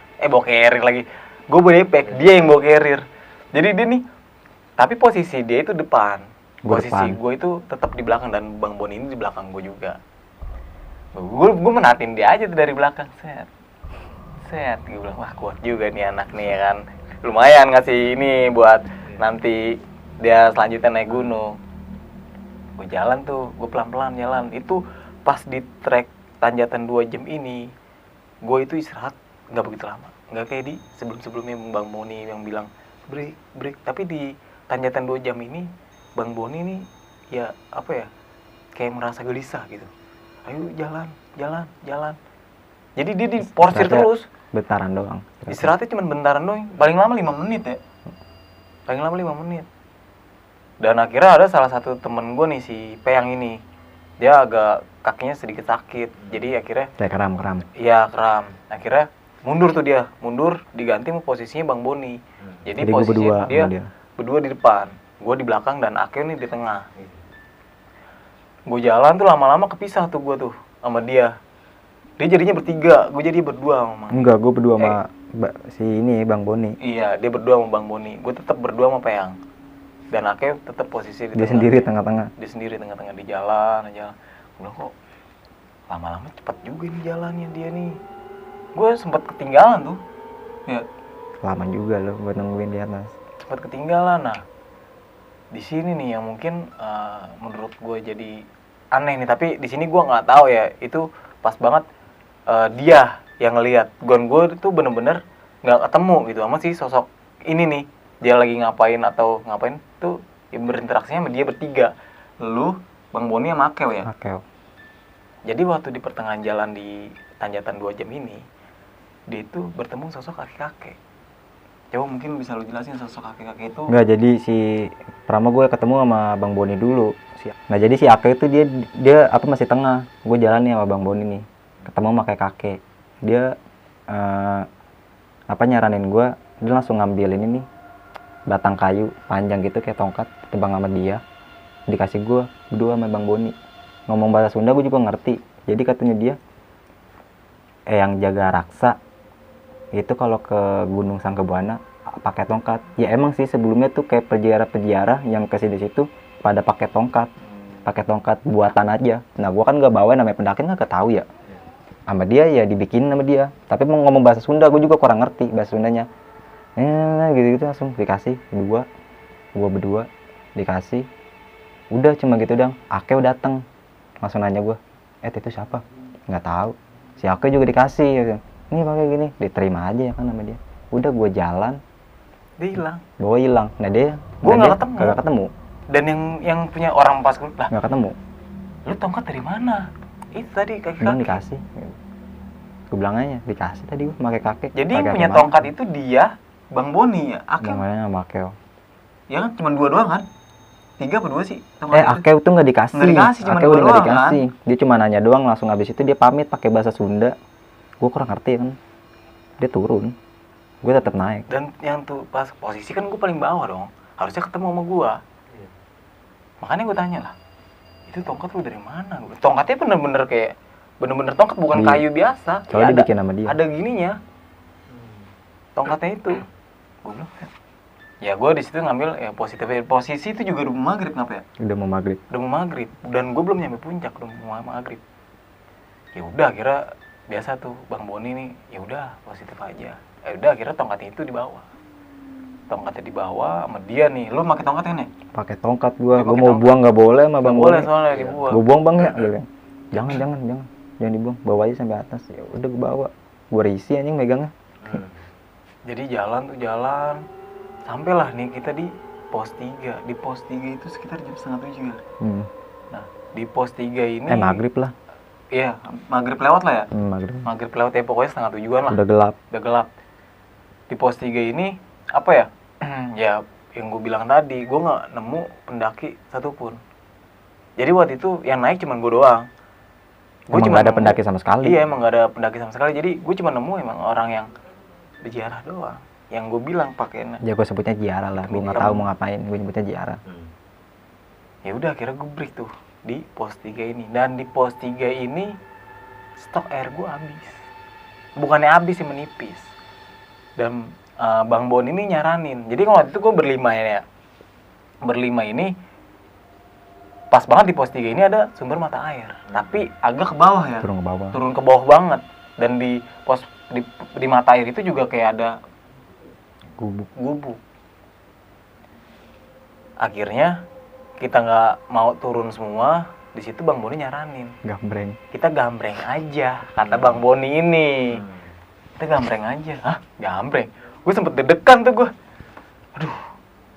lagi. Gue bawa depek, dia yang bawa carrier. Jadi dia nih, tapi posisi dia itu depan. Posisi gue itu tetap di belakang dan Bang Boni ini di belakang gue juga. Gue menatin dia aja tuh dari belakang. Set. Gue bilang, wah kuat juga nih anak nih ya kan. Lumayan ngasih ini buat nanti dia selanjutnya naik gunung. Gue jalan tuh, gue pelan-pelan jalan. Itu pas di trek tanjakan 2 jam ini, gue itu istirahat nggak begitu lama. Nggak kayak di sebelum-sebelumnya Bang Boni yang bilang break. Tapi di tanjakan 2 jam ini, Bang Boni nih ya kayak merasa gelisah gitu. Ayo jalan. Jadi dia diporsir terus.
Bentaran doang.
Istirahatnya cuma bentaran doang. Paling lama 5 menit ya. Dan akhirnya ada salah satu temen gue nih, si Peyang ini. Dia agak kakinya sedikit sakit. Jadi akhirnya
Kayak kram.
iya kram. Akhirnya mundur diganti sama posisinya Bang Boni. Jadi
gua
posisinya
berdua
dia
sama dia.
berdua di depan, gue di belakang dan Akil nih di tengah. Gue jalan tuh lama-lama kepisah tuh gue tuh sama dia. Dia jadinya bertiga, gue jadi berdua sama
Enggak, gue berdua sama si ini Bang Boni.
Iya, dia berdua sama Bang Boni. Gue tetap berdua sama Peyang. Dan Akil tetap posisi di
Dia
tengah.
sendiri tengah-tengah.
Dia sendiri tengah-tengah di jalan aja. Gue bilang kok lama-lama cepat juga nih jalannya dia nih. Gue sempat ketinggalan tuh. Ya,
Lama juga loh buat nungguin di atas.
sempat ketinggalan. Nah, di sini nih yang mungkin menurut gue jadi aneh nih. Tapi di sini gue nggak tahu ya. Itu pas banget dia yang ngelihat. Gue itu bener-bener nggak ketemu gitu sama si sosok ini nih. Dia lagi ngapain tuh ya berinteraksinya sama dia bertiga. Lu, Bang Boni sama Akel ya.
Akel.
Jadi waktu di pertengahan jalan di tanjakan 2 jam ini, dia itu bertemu sosok kakek-kakek. Coba mungkin bisa lu jelasin sosok kakek-kakek itu.
Enggak, jadi si pertama gue ketemu sama Bang Boni dulu. Nah, jadi si Akel itu dia masih tengah. Gue jalan nih sama Bang Boni nih. Ketemu sama kakek. Dia nyaranin gue, dia langsung ngambil ini nih batang kayu panjang gitu kayak tongkat, tebang sama dia, dikasih gue berdua sama Bang Boni. Ngomong bahasa Sunda gue juga ngerti. Jadi katanya dia yang jaga raksa itu kalau ke Gunung Sangkebuana pakai tongkat. Ya emang sih sebelumnya tuh kayak peziarah yang ke situ pada pakai tongkat buatan aja. Nah gue kan nggak bawa, namanya pendaki nggak tahu ya. Sama dia ya dibikin sama dia. Tapi mau ngomong bahasa Sunda gue juga kurang ngerti bahasa Sundanya. Gitu langsung dikasih gue berdua dikasih. Udah cuma gitu dong. Ake datang langsung nanya gue, itu siapa? Nggak tahu. Si Ake juga dikasih. Ini pakai gini, diterima aja ya kan sama dia. Udah gue jalan,
Dia hilang.
gue hilang. Nah dia,
Gue nggak ketemu.
Kagak ketemu.
Dan yang punya orang pas lah,
Nggak ketemu.
lu tongkat dari mana? Itu tadi
Bilang
kakek-kakek.
dikasih. Gue bilang aja dikasih tadi gue pakai kakek.
Jadi yang punya tongkat itu dia, Bang Boni ya, Akel.
Namanya sama Akel.
Ya kan cuma 2 doang kan? 3 apa 2 sih? Tongkat itu?
Akel tuh nggak dikasih.
Nggak dikasih, cuma
Akel
dua
udah nggak
doang,
dikasih. Dia cuma nanya doang, langsung habis itu dia pamit pakai bahasa Sunda. Gue kurang ngerti kan. Dia turun. Gue tetap naik.
Dan yang tuh pas posisi kan gue paling bawah dong. Harusnya ketemu sama gue. Makanya gue tanya lah, itu tongkat lu dari mana? Tongkatnya bener-bener tongkat, bukan kayu biasa.
Soalnya
Ya,
dibikin sama dia.
Ada gininya. Tongkatnya itu. Gue bilang, ya gue di situ ngambil ya positif. Posisi itu juga udah mau maghrib, kenapa ya?
Udah mau maghrib.
Udah mau maghrib. Dan gue belum nyampe puncak, udah mau maghrib. Ya udah, akhirnya biasa tuh Bang Boni nih, ya udah positif aja. Ya udah, akhirnya tongkatnya itu dibawa. tongkatnya dibawa sama dia nih. Lu pakai tongkat kan ya?
Pakai tongkat gua.
Dia
Gua
pakai
mau
tongkat.
buang nggak boleh sama
Nggak
Bang
boleh
Boni.
soalnya dibuang.
Gua buang Bang ya. Gua bilang, jangan dibuang. Bawa aja sampai atas. Ya udah gua bawa. Gua risih anjing megangnya.
Jadi jalan sampailah nih kita di pos 3. Di pos 3 itu sekitar jam 6:30 ya. Nah, di pos 3 ini
Maghrib lah.
Iya, maghrib lewat lah ya.
Maghrib.
Maghrib lewat ya, pokoknya 6:30-an lah.
Udah gelap.
Udah gelap. Di pos 3 ini apa ya? Ya yang gue bilang tadi, gue nggak nemu pendaki satupun. Jadi waktu itu yang naik cuma gue doang.
Emang nggak ada pendaki sama sekali.
Iya, emang nggak ada pendaki sama sekali. Jadi gue cuma nemu emang orang yang berziarah doang. Yang gue bilang pakainya.
Ya gue sebutnya ziarah lah. Gue nggak tahu mau ngapain. Gue nyebutnya ziarah.
Ya udah, akhirnya gue break tuh di pos 3 ini. Dan di pos 3 ini stok air gue habis. Bukannya habis sih, menipis. Dan Bang Bon ini nyaranin. Jadi kalau waktu itu gue berlima ya. Berlima ini pas banget di pos 3 ini ada sumber mata air. Tapi agak ke bawah ya.
Turun ke bawah.
Turun ke bawah banget. Dan di pos di mata air itu juga kayak ada gubuk. Akhirnya kita nggak mau turun semua. Di situ Bang Boni nyaranin,
Gambreng.
kita gambreng aja, kata Bang Boni ini. Kita gambreng aja. Hah? Gambreng? Gue sempet deg-degan tuh gue. Aduh,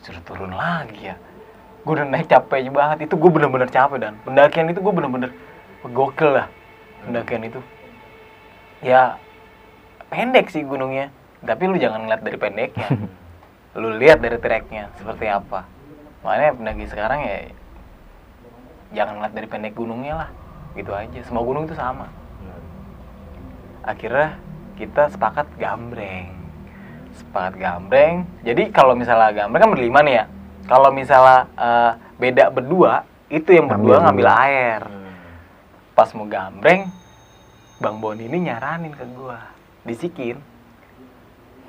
suruh turun lagi ya. Gue udah naik capek banget. Itu gue bener-bener capek, dan pendakian itu gue bener-bener gokil lah. Pendakian itu. Ya, pendek sih gunungnya. Tapi lu jangan ngeliat dari pendeknya. Lu lihat dari treknya seperti apa. Makanya pendaki sekarang ya jangan ngeliat dari pendek gunungnya lah. Gitu aja. Semua gunung itu sama. Akhirnya kita sepakat gambreng. Jadi kalau misalnya gambreng kan berlima nih ya. Kalau misalnya beda berdua, itu yang berdua ngambil air. Pas mau gambreng, Bang Boni ini nyaranin ke gua, bisikin,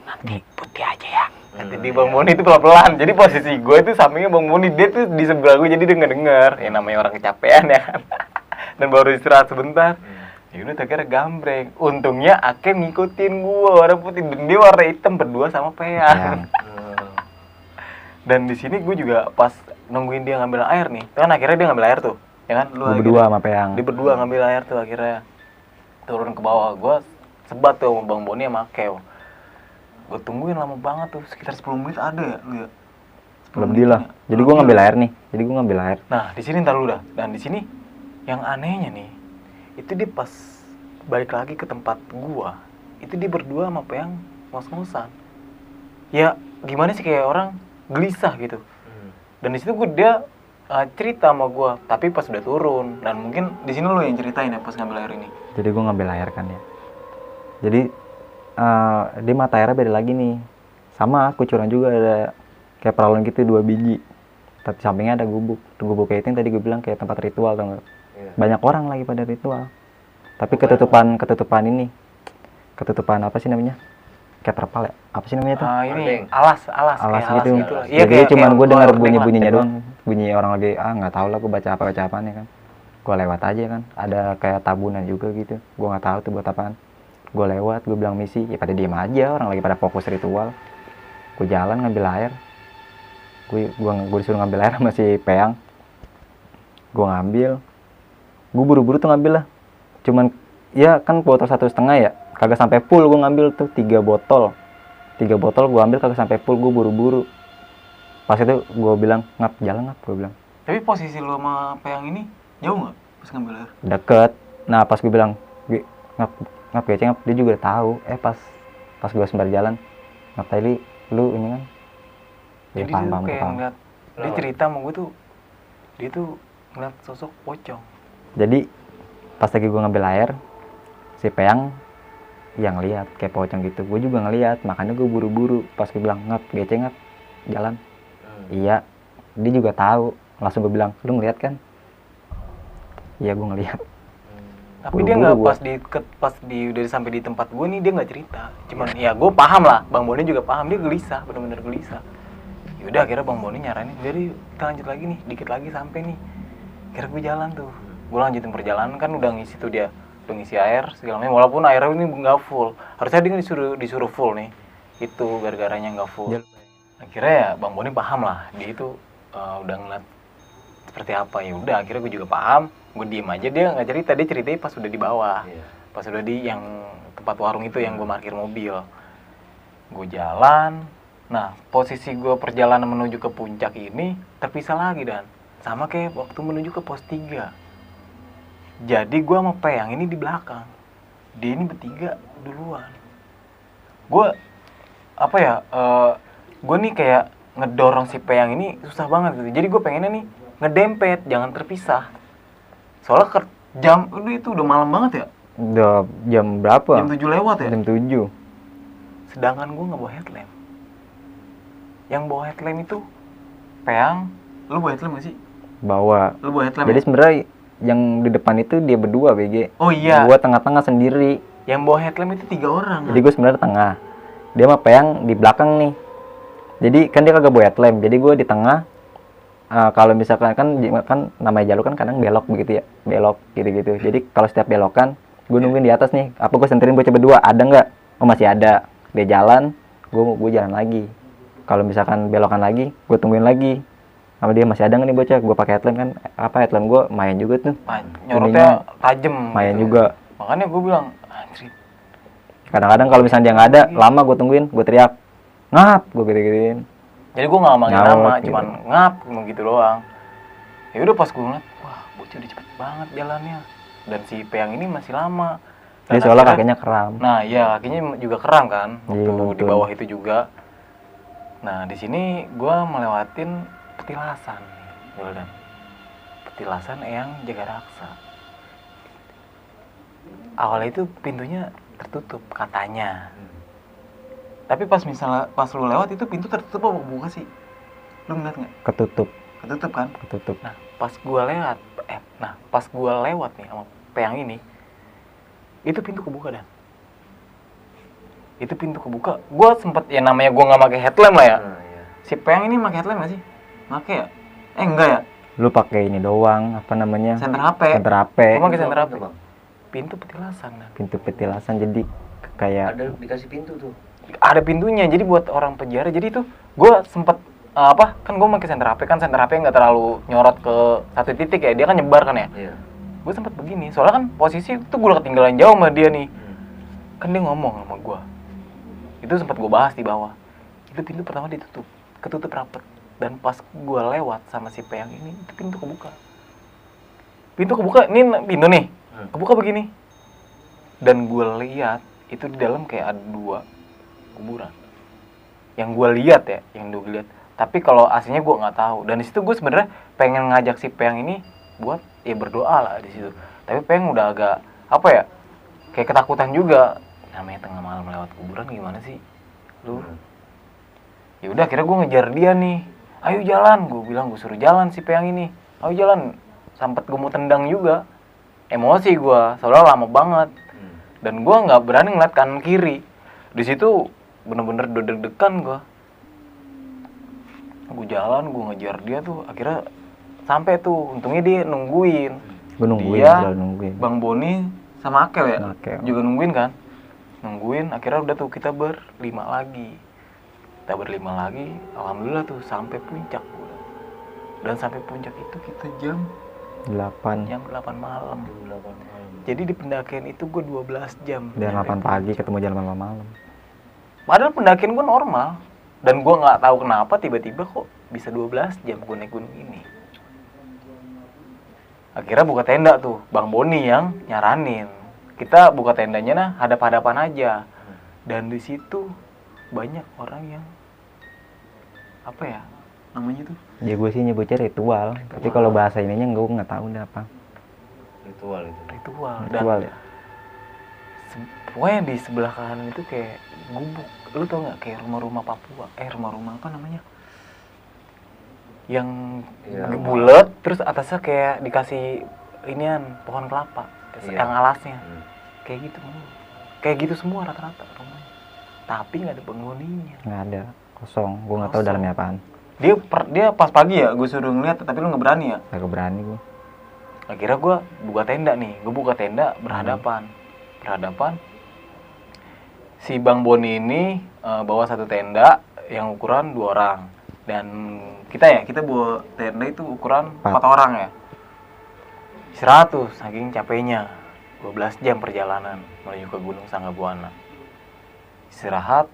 nanti putih aja ya. Jadi Bang Boni itu pelan-pelan. Jadi posisi gue itu sampingnya Bang Boni, dia tuh di sebelah gue, jadi denger. Ya namanya orang kecapean ya kan. Dan baru istirahat sebentar. Ya udah akhirnya gambreng. Untungnya Akem ngikutin gue warna putih, dan dia warna hitam berdua sama Peyang. Dan di sini gue juga pas nungguin dia ngambil air nih. Kan akhirnya dia ngambil air tuh. Ya kan?
Lu berdua sama Peyang.
Dia berdua ngambil air tuh akhirnya. Turun ke bawah, gue sebat tuh sama Bang Boni sama Keo. Gue tungguin lama banget tuh, sekitar 10 menit ada ya? Enggak.
Lebih lah. Jadi gue ngambil air nih.
Nah, di sini ntar lu dah. Dan di sini yang anehnya nih, itu dia pas balik lagi ke tempat gua, itu dia berdua sama Peyang ngos-ngosan. Ya, gimana sih, kayak orang gelisah gitu. Dan di situ dia cerita sama gua, tapi pas udah turun. Dan mungkin di sini lu yang ceritain ya pas ngambil air ini.
Jadi gue ngambil air kan ya. Jadi di mata airnya beda lagi nih. Sama kucuran juga, ada kayak peralon gitu 2 biji. Tapi sampingnya ada gubuk. Gubuk kayak itu yang tadi gue bilang kayak tempat ritual, tau nggak? Banyak orang lagi pada ritual. Tapi ketutupan ini. Ketutupan apa sih namanya? Kayak terpal ya? Apa sih namanya tuh?
Ini alas
gitu.
Iya,
jadi cuman gue dengar
bunyi
bunyinya doang. Bunyi orang lagi nggak tahu lah, gue baca apaan ya kan. Gue lewat aja kan. Ada kayak tabunan juga gitu. Gue nggak tahu tuh buat apaan. Gue lewat, gue bilang misi, ya pada diem aja, orang lagi pada fokus ritual. Gue jalan ngambil air. Gue disuruh ngambil air sama si Peyang. Gue ngambil. Gue buru-buru tuh ngambil lah. Cuman ya kan botol 1,5 ya, kagak sampai full. Gue ngambil tuh 3 botol gue ambil, kagak sampai full. Gue buru-buru. Pas itu gue bilang, jalan gue bilang.
Tapi posisi lu sama Peyang ini jauh nggak pas ngambil air?
Deket. Nah pas gue bilang, ngap, dia juga tahu. Pas gue sembari jalan, tadi lu ini kan.
Jadi dia kayak ngeliat, dia cerita sama gue tuh, dia tuh ngeliat sosok pocong. Jadi
pas lagi gue ngambil air, si Peyang yang lihat kayak pocong gitu. Gue juga ngeliat, makanya gue buru-buru. Pas gue bilang, ngap, jalan. Iya, dia juga tahu. Langsung gue bilang, lu ngeliat kan? Iya, gue ngeliat.
Tapi dia nggak pas udah sampai di tempat gue nih, dia nggak cerita. Cuman ya gue paham lah, Bang Boni juga paham, dia gelisah, benar-benar gelisah. Yaudah akhirnya Bang Boni nyaranin, jadi kita lanjut lagi nih, dikit lagi sampai nih. Akhirnya gue jalan tuh, gue lanjutin perjalanan kan, udah ngisi tuh dia, udah ngisi air segala macam. Walaupun airnya ini nggak full, harusnya dia disuruh full nih. Itu gara-garanya nggak full. Akhirnya ya Bang Boni paham lah, dia itu udah ngeliat seperti apa. Ya udah akhirnya gue juga paham, gue diem aja, dia nggak cerita, dia ceritanya pas udah di bawah. Pas udah di yang tempat warung itu yang gue parkir mobil. Gue jalan, nah posisi gue perjalanan menuju ke puncak ini terpisah lagi dan sama kayak waktu menuju ke pos 3. Jadi gue sama Peyang ini di belakang, dia ini bertiga duluan. Gue apa ya, gue nih kayak ngedorong si Peyang ini susah banget gitu. Jadi gue pengennya nih ngedempet, jangan terpisah. Soalnya jam itu udah malam banget ya.
Udah jam berapa?
Jam 7 lewat ya.
Jam 7.
Sedangkan gue nggak bawa headlamp. Yang bawa headlamp itu Peyang. Lu bawa headlamp gak sih?
Bawa.
Lu bawa headlamp.
Jadi
ya?
sebenarnya yang di depan itu dia berdua BG.
Oh iya.
Gua tengah-tengah sendiri.
Yang bawa headlamp itu 3 orang.
Jadi gue sebenarnya tengah. Dia mah Peyang di belakang nih. Jadi kan dia kagak bawa headlamp. Jadi gue di tengah. Kalau misalkan kan namanya jalur kan kadang belok begitu ya. Belok gitu-gitu. Jadi kalau setiap belokan gue nungguin di atas nih. Apa gue senterin bocah berdua? Ada nggak? Oh masih ada. Dia jalan, gue jalan lagi. Kalau misalkan belokan lagi, gue tungguin lagi. Sama dia masih ada nggak nih bocah? Gue pakai headlamp kan. Headlamp gue main juga tuh.
Nyorotnya tajem.
Main
gitu.
juga.
Makanya gue bilang, anjir.
Kadang-kadang kalau misalnya dia nggak ada, lama gue tungguin, gue teriak, ngap, gue gede-gedein.
Jadi gue nggak ngomongin
Nyaut,
nama,
gitu.
cuman ngap, ngomong gitu doang. Ya udah pas gue ngeliat, wah bocah udah cepet banget jalannya. Dan si Peyang ini masih lama.
Dia soalnya kakinya kram.
Nah iya, kakinya juga kram kan,
Iya,
waktu di
betul.
bawah itu juga. Nah di sini gue melewatin petilasan, Wildan. Petilasan Eyang Jagaraksa. Awalnya itu pintunya tertutup katanya. Tapi pas lu lewat itu pintu tertutup apa buka sih? Lu ngeliat nggak?
Ketutup.
Ketutup kan?
Ketutup.
Nah pas gua lewat nih sama Peyang ini, itu pintu kebuka dan. Itu pintu kebuka. Gua sempet ya namanya gua nggak pakai headlamp lah ya. Si Peyang ini pakai headlamp nggak sih? Pakai ya? Enggak ya?
Lu pakai ini doang, apa namanya?
Senter HP.
Senter HP.
Gua pakai senter HP. Pintu petilasan dan.
Pintu petilasan jadi kayak
Ada dikasih pintu tuh.
Ada pintunya, jadi buat orang penjara. Jadi itu gue sempet kan gue pakai senter HP, kan senter HP nggak terlalu nyorot ke satu titik ya, dia kan nyebar kan ya.
Iya.
Gue sempet begini, soalnya kan posisi itu gue udah ketinggalan jauh sama dia nih. Kan dia ngomong sama gue, itu sempet gue bahas di bawah. Itu pintu pertama ditutup, ketutup rapet. Dan pas gue lewat sama si Peyang ini, itu pintu kebuka. Pintu kebuka, ini pintu nih, kebuka begini. Dan gue lihat itu di dalam kayak ada 2 kuburan. Yang gue lihat ya, yang gue lihat. Tapi kalau aslinya gue nggak tahu. Dan di situ gue sebenarnya pengen ngajak si Peyang ini buat ya berdoa lah di situ. Tapi Peyang udah agak apa ya, kayak ketakutan juga. Namanya tengah malam lewat kuburan gimana sih, lu? Ya udah, akhirnya gue ngejar dia nih. Ayo jalan, gue bilang, gue suruh jalan si Peyang ini. Ayo jalan. Sempet gue mau tendang juga. Emosi gue, soalnya lama banget. Dan gue nggak berani ngeliat kanan kiri. Di situ bener-bener deg-degan gue jalan, gue ngejar dia tuh, akhirnya sampai tuh, untungnya dia nungguin.
gue nungguin,
Dia,
selalu nungguin.
Bang Boni sama Akel ya,
Akel.
juga nungguin kan, nungguin. Akhirnya udah tuh kita berlima lagi, alhamdulillah tuh sampai puncak. Dan sampai puncak itu kita jam
8.
8 malam. Jadi di pendakian itu gue 12 jam.
Dia 8 pagi ketemu jam 8 malam.
Padahal pendakian gue normal. Dan gue nggak tahu kenapa tiba-tiba kok bisa 12 jam gue naik gunung ini. Akhirnya buka tenda tuh, Bang Boni yang nyaranin. Kita buka tendanya nah hadap-hadapan aja. Dan di situ banyak orang yang apa ya namanya tuh?
Ya gue sih nyebutnya ritual. Tapi kalau bahasa ininya gue nggak tahu deh apa.
Ritual itu.
Ritual.
Ritual ya.
Pokoknya di sebelah kanan itu kayak gubuk. Lu tau nggak kayak rumah-rumah Papua? Rumah-rumah apa namanya? Yang bulat, terus atasnya kayak dikasih inian pohon kelapa, yang alasnya. Kayak gitu, kayak gitu semua rata-rata rumahnya. Tapi nggak ada penghuninya.
Nggak ada, kosong. Gue nggak tahu dalamnya apaan.
Dia pas pagi ya, gue suruh ngeliat, tapi lu nggak berani ya?
Nggak berani gue.
Akhirnya gue buka tenda nih, berhadapan. Si Bang Boni ini bawa satu tenda, yang ukuran 2 orang. Dan kita bawa tenda itu ukuran 4 orang ya. Istirahat tuh, saking capeknya. 12 jam perjalanan menuju ke Gunung Sanggabuana. Istirahat,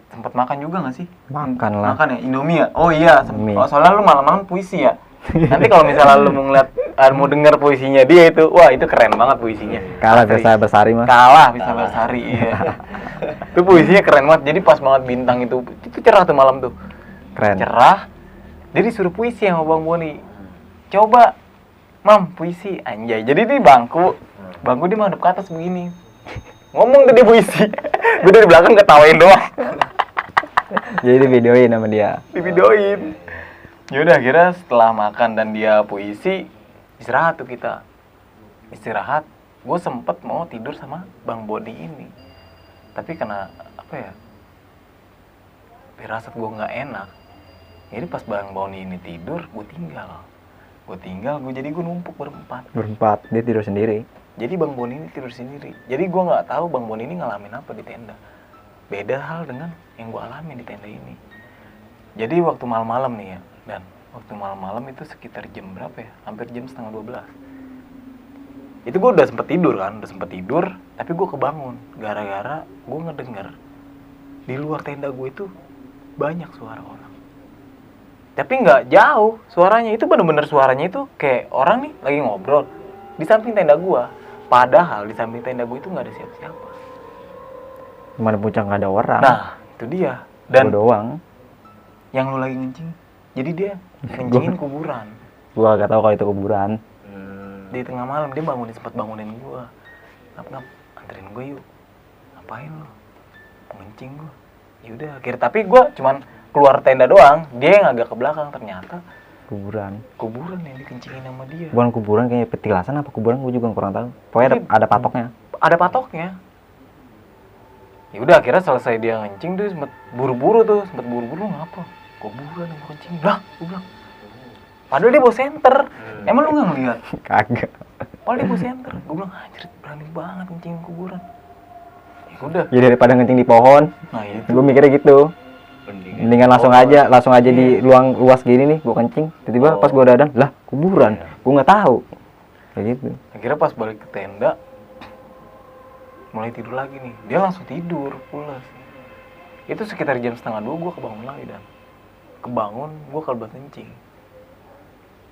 sempat makan juga nggak sih?
Makan lah.
Makan ya, Indomie ya? Oh iya,
Indomie.
oh, soalnya lu malam-malam puisi ya? Nanti kalau misalnya lu mau ngeliat, mau denger puisinya dia itu, wah itu keren banget puisinya.
Kalah
Asli.
bisa Bersari mah.
Kalah bisa Bersari, iya. Itu puisinya keren banget, jadi pas banget bintang itu cerah tuh malam tuh.
Keren.
Cerah, dia disuruh puisi sama Bang Boni. Coba, Mam, puisi, anjay. Jadi di bangku dia madep ke atas begini. Ngomong ke dia puisi. Gue dari belakang ketawain doang.
Jadi di videoin sama dia.
Di videoin. Yaudah, akhirnya setelah makan dan dia puisi, istirahat tuh kita. Istirahat, gue sempet mau tidur sama Bang Boni ini. Tapi karena, apa ya, firasat gue nggak enak. Jadi pas Bang Boni ini tidur, gue tinggal. Jadi gue numpuk berempat.
Berempat, dia tidur sendiri.
Jadi Bang Boni ini tidur sendiri. Jadi gue nggak tahu Bang Boni ini ngalamin apa di tenda. Beda hal dengan yang gue alami di tenda ini. Jadi waktu malam-malam nih ya, dan waktu malam-malam itu sekitar jam berapa ya? Hampir jam 11:30. Itu gue udah sempet tidur, tapi gue kebangun gara-gara gue ngedenger di luar tenda gue itu banyak suara orang. Tapi nggak jauh, suaranya itu bener-bener suaranya itu kayak orang nih lagi ngobrol di samping tenda gue. Padahal di samping tenda gue itu nggak ada siapa-siapa.
Mana puncak nggak ada orang.
Nah, itu dia. Dan
Gua doang.
yang lu lagi ngencing, jadi dia ngencingin kuburan.
Gua gak tahu kalau itu kuburan.
Di tengah malam dia sempat bangunin gue. Ngap, anterin gue yuk. Ngapain lu? Mau ngencing gue. Yaudah, akhirnya tapi gue cuman keluar tenda doang. Dia yang agak ke belakang, ternyata kuburan yang dikencingin sama dia.
Bukan kuburan, kayaknya petilasan apa kuburan, gue juga kurang tahu. Pokoknya ada patoknya.
Ada patoknya. Ya udah, akhirnya selesai dia ngencing tuh sempet buru-buru ngapa? Kuburan yang mau kencing. Lah, gue bilang. Padahal dia bawa senter. Emang lu nggak ngeliat?
Kagak.
Padahal dia bawa senter. Gue bilang, anjir, berani banget kencing kuburan. Ya udah.
Ya daripada ngencing di pohon.
Nah itu.
Gue mikirnya gitu. Mendingan langsung aja di luang luas gini nih, gue kencing. Tiba-tiba pas gue dadan, lah kuburan. Gue nggak tahu. Kayak gitu.
Akhirnya pas balik ke tenda, mulai tidur lagi nih. Dia langsung tidur, pulas. Itu sekitar jam 1:30 gue kebangun lagi dan gue kelebat kencing.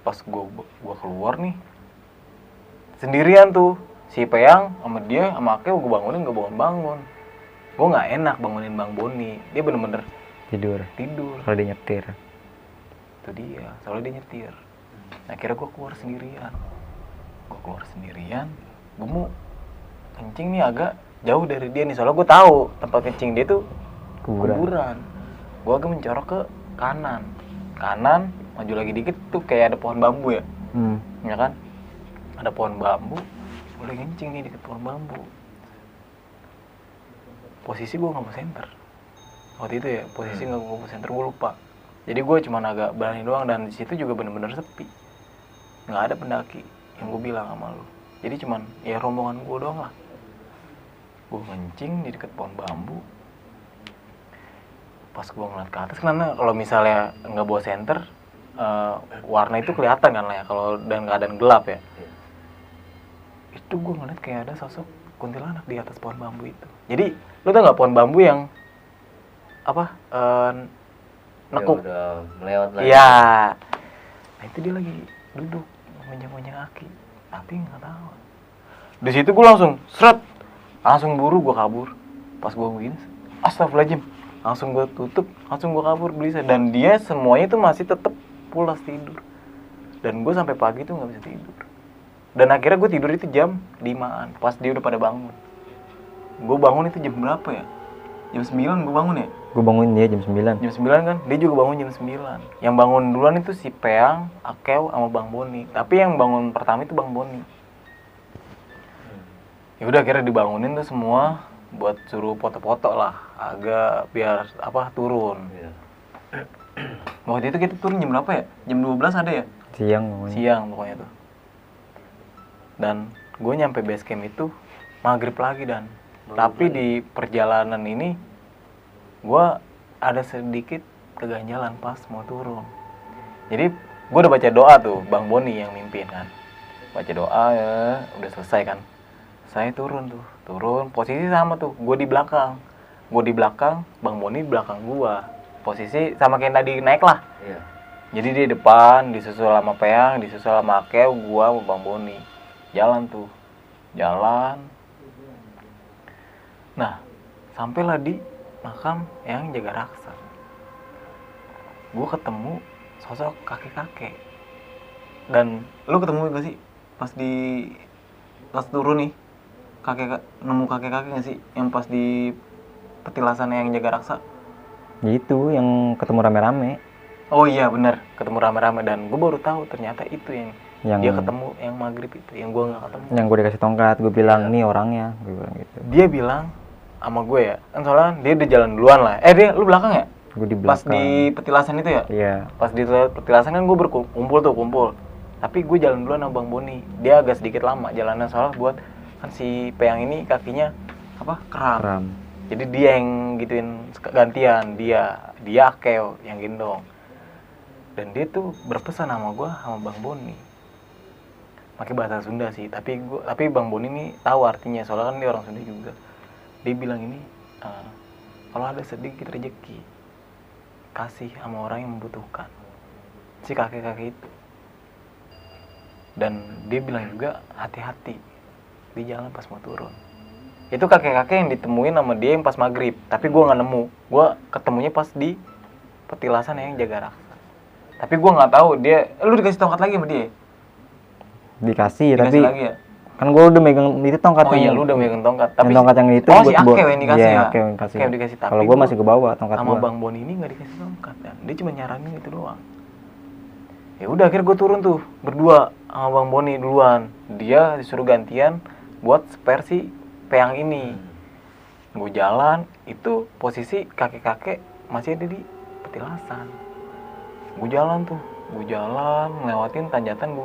Pas gue keluar nih, sendirian tuh si Peyang sama dia sama Akeo gue bangunin gak bangun. Gue nggak enak bangunin Bang Boni. Dia bener-bener
Tidur.
kalau
dia nyetir.
Itu dia, soalnya dia nyetir. Akhirnya gue keluar sendirian. Gue mau kencing nih agak jauh dari dia nih, soalnya gue tahu tempat kencing dia tuh kuburan. Gue agak mencorok ke kanan, maju lagi dikit tuh kayak ada pohon bambu ya. Ya kan? Ada pohon bambu, boleh kencing nih deket pohon bambu. Posisi gue nggak mau senter waktu itu ya, posisi nggak mau senter, gue lupa. Jadi gue cuman agak berani doang, dan di situ juga bener-bener sepi, nggak ada pendaki yang gue bilang sama lu. Jadi cuman ya rombongan gue doang lah. Gue kencing di deket pohon bambu. Pas gue ngeliat ke atas, karena kalau misalnya nggak bawa senter, warna itu kelihatan kan lah ya, kalau dan keadaan gelap ya. Itu gue ngeliat kayak ada sosok kuntilanak di atas pohon bambu itu. Jadi lu tau nggak pohon bambu yang apa nekuk?
Ya, udah melewat lagi.
Iya. Nah itu dia lagi duduk menjang-menjang kaki, tapi nggak tahu. Di situ gue langsung langsung buru gue kabur. Pas gue begini, astagfirullahaladzim, langsung gue tutup, langsung gue kabur gelisah. Dan dia semuanya itu masih tetap pulas tidur. Dan gue sampai pagi tuh nggak bisa tidur. Dan akhirnya gue tidur itu jam 5-an, pas dia udah pada bangun. Gue bangun itu jam berapa ya? Jam 9 gue bangun ya?
Gue bangun dia jam 9.
Jam 9 kan? Dia juga bangun jam 9. Yang bangun duluan itu si Peang, Akeo, sama Bang Boni. Tapi yang bangun pertama itu Bang Boni. Ya udah akhirnya dibangunin tuh semua buat suruh foto-foto lah, agak biar turun. Waktu itu kita turun jam berapa ya? Jam 12 ada ya? Siang pokoknya tuh. Dan gue nyampe base camp itu maghrib lagi dan tapi di perjalanan ini gue ada sedikit keganjalan pas mau turun. Jadi gue udah baca doa tuh, Bang Boni yang mimpin kan. Baca doa ya, udah selesai kan. Saya turun, posisi sama tuh, gue di belakang, Bang Boni di belakang gue. Posisi sama kayak tadi naik lah.
Iya.
Jadi di depan, disusul sama Peang, disusul sama Akeo, gue sama Bang Boni. Jalan. Nah, sampailah di makam yang jaga raksa. Gue ketemu sosok kakek-kakek. Dan lu ketemu gak sih pas turun nih, nemu kakek-kakek gak sih yang pas di petilasan yang jaga raksa?
Itu yang ketemu rame-rame.
Oh iya benar, ketemu rame-rame, dan gue baru tahu ternyata itu yang dia
Yang
ketemu yang maghrib itu, yang gue nggak ketemu.
yang gue dikasih tongkat, gue bilang nih orangnya, gue bilang gitu.
Dia bilang sama gue ya, kan soalnya dia udah jalan duluan lah. Lu belakang ya?
Gue di
Pas
belakang.
di petilasan itu ya?
Iya.
Pas di petilasan kan gue kumpul. Tapi gue jalan duluan sama Bang Boni. Dia agak sedikit lama jalannya, soalnya buat kan si Peang ini kakinya kram. Jadi dia yang gituin gantian, dia Akeo yang gendong. Dan dia tuh berpesan sama gue sama Bang Boni. Pakai bahasa Sunda sih, tapi Bang Boni ini tahu artinya, soalnya kan dia orang Sunda juga. Dia bilang ini, kalau ada sedikit rezeki, kasih sama orang yang membutuhkan, si kakek-kakek itu. Dan dia bilang juga hati-hati di jalan pas mau turun. Itu kakek-kakek yang ditemuin sama dia yang pas maghrib, tapi gue nggak nemu. Gue ketemunya pas di petilasan yang jaga raksa. Tapi gue nggak tahu dia, lu dikasih tongkat lagi sama dia?
Dikasih tapi
lagi ya?
kan gue udah megang itu tongkat.
Oh iya, lu udah megang tongkat.
Tapi tongkat yang itu
si Akeo yang dikasih ya?
Akeo yang dikasih.
Akeo dikasih, tapi
kalau gue masih ke bawah tongkat
sama
gue.
Bang Boni ini nggak dikasih tongkat, dan dia cuma nyaranin itu doang. Ya udah, akhirnya gue turun tuh berdua sama Bang Boni duluan. Dia disuruh gantian buat spare si Peang ini. Gue jalan, itu posisi kakek-kakek masih ada di petilasan. Gue jalan ngelewatin tanjatan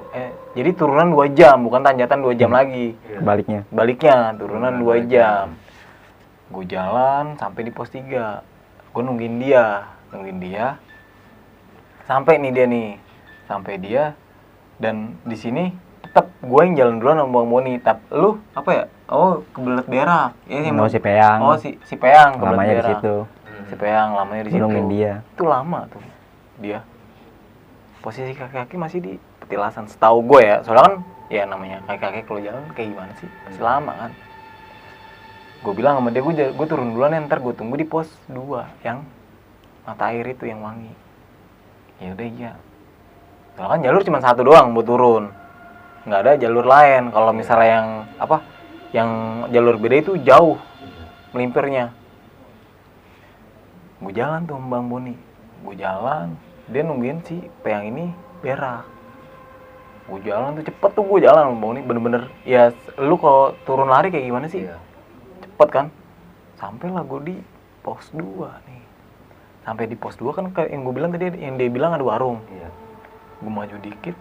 jadi turunan 2 jam, bukan tanjatan 2 jam lagi. Baliknya turunan 2 jam. Gue jalan sampai di pos 3. Gue nungguin dia. Sampai dia, dan di sini tetap gue yang jalan duluan sama Bang Boni. Lu apa ya? Oh, kebelet berak.
Si Peang.
Oh, si Peang kebelet
lamanya
berak.
di situ.
Si Peang lamanya di situ.
Nungguin dia.
Itu lama tuh dia. Posisi kaki-kaki masih di petilasan, setahu gue ya. Soalnya kan ya namanya kaki-kaki kalau jalan kayak gimana sih? Masih lama kan. Gue bilang sama dia, gue turun duluan ya, ntar gue tunggu di pos 2 yang mata air itu yang wangi. Ya udah iya. Soalnya kan jalur cuma satu doang buat turun. Nggak ada jalur lain. Kalau misalnya yang jalur beda itu jauh melimpirnya. Gue jalan tuh sama Bang Boni. Dia nungguin si Peang ini berak. Gue jalan tuh cepet tuh, gue jalan sama Bang Boni bener-bener. Ya lu kalau turun lari kayak gimana sih? Iya. Cepet kan? Sampailah gue di pos 2 nih. Sampai di pos 2 kan kayak yang gue bilang tadi, yang dia bilang ada warung. Iya. Gue maju dikit,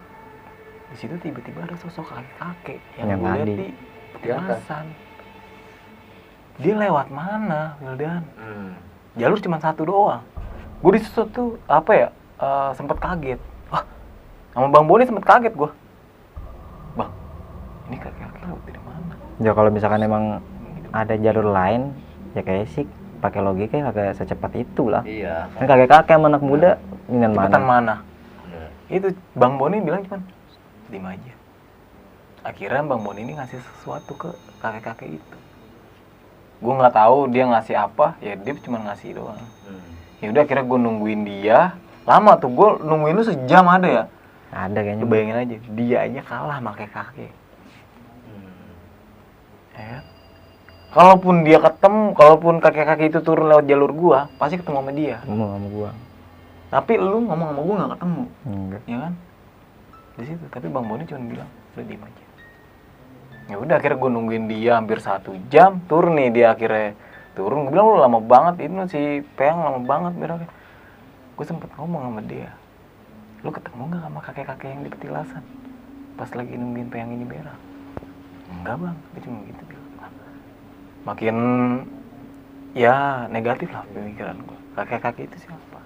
di situ tiba-tiba ada sosok kakek yang gue lihat di petilasan. Dia lewat mana, Wildan? Jalur cuma satu doang. Gue di situ tuh sempet kaget. Wah, sama Bang Boni sempet kaget gue. Bang, ini kakek-kakek lewat dari mana?
Ya kalau misalkan emang ada jalur lain, ya kayak sih pakai logika kagak secepat itu lah. Iya. Kan kakek-kakek sama anak muda, ingin mana?
Itu Bang Boni bilang cuman diam aja. Akhirnya Bang Boni ini ngasih sesuatu ke kakek-kakek itu. Gue nggak tahu dia ngasih apa, ya dia cuma ngasih doang. Ya udah, akhirnya gue nungguin dia. Lama tuh, gue nungguin lu sejam ada ya?
Ada kayaknya.
Lu bayangin aja, dia aja kalah sama kakek. Ya. Kalaupun dia kalaupun kakek-kakek itu turun lewat jalur gua, pasti ketemu sama dia.
Ngomong sama gua.
Tapi lu ngomong sama gua nggak ketemu.
Enggak.
Ya kan? Di situ. Tapi Bang Boni cuma bilang, udah diem aja. Ya udah, akhirnya gua nungguin dia hampir 1 jam. Turun nih dia akhirnya. Turun, gua bilang lu lama banget, itu si Peang lama banget beraknya. Gua sempet ngomong sama dia, lu ketemu nggak sama kakek-kakek yang di petilasan pas lagi nungguin Peang ini berak? Enggak bang, dia cuma gitu bilang. Makin ya negatif lah pemikiran gue. Kakek-kakek itu siapa?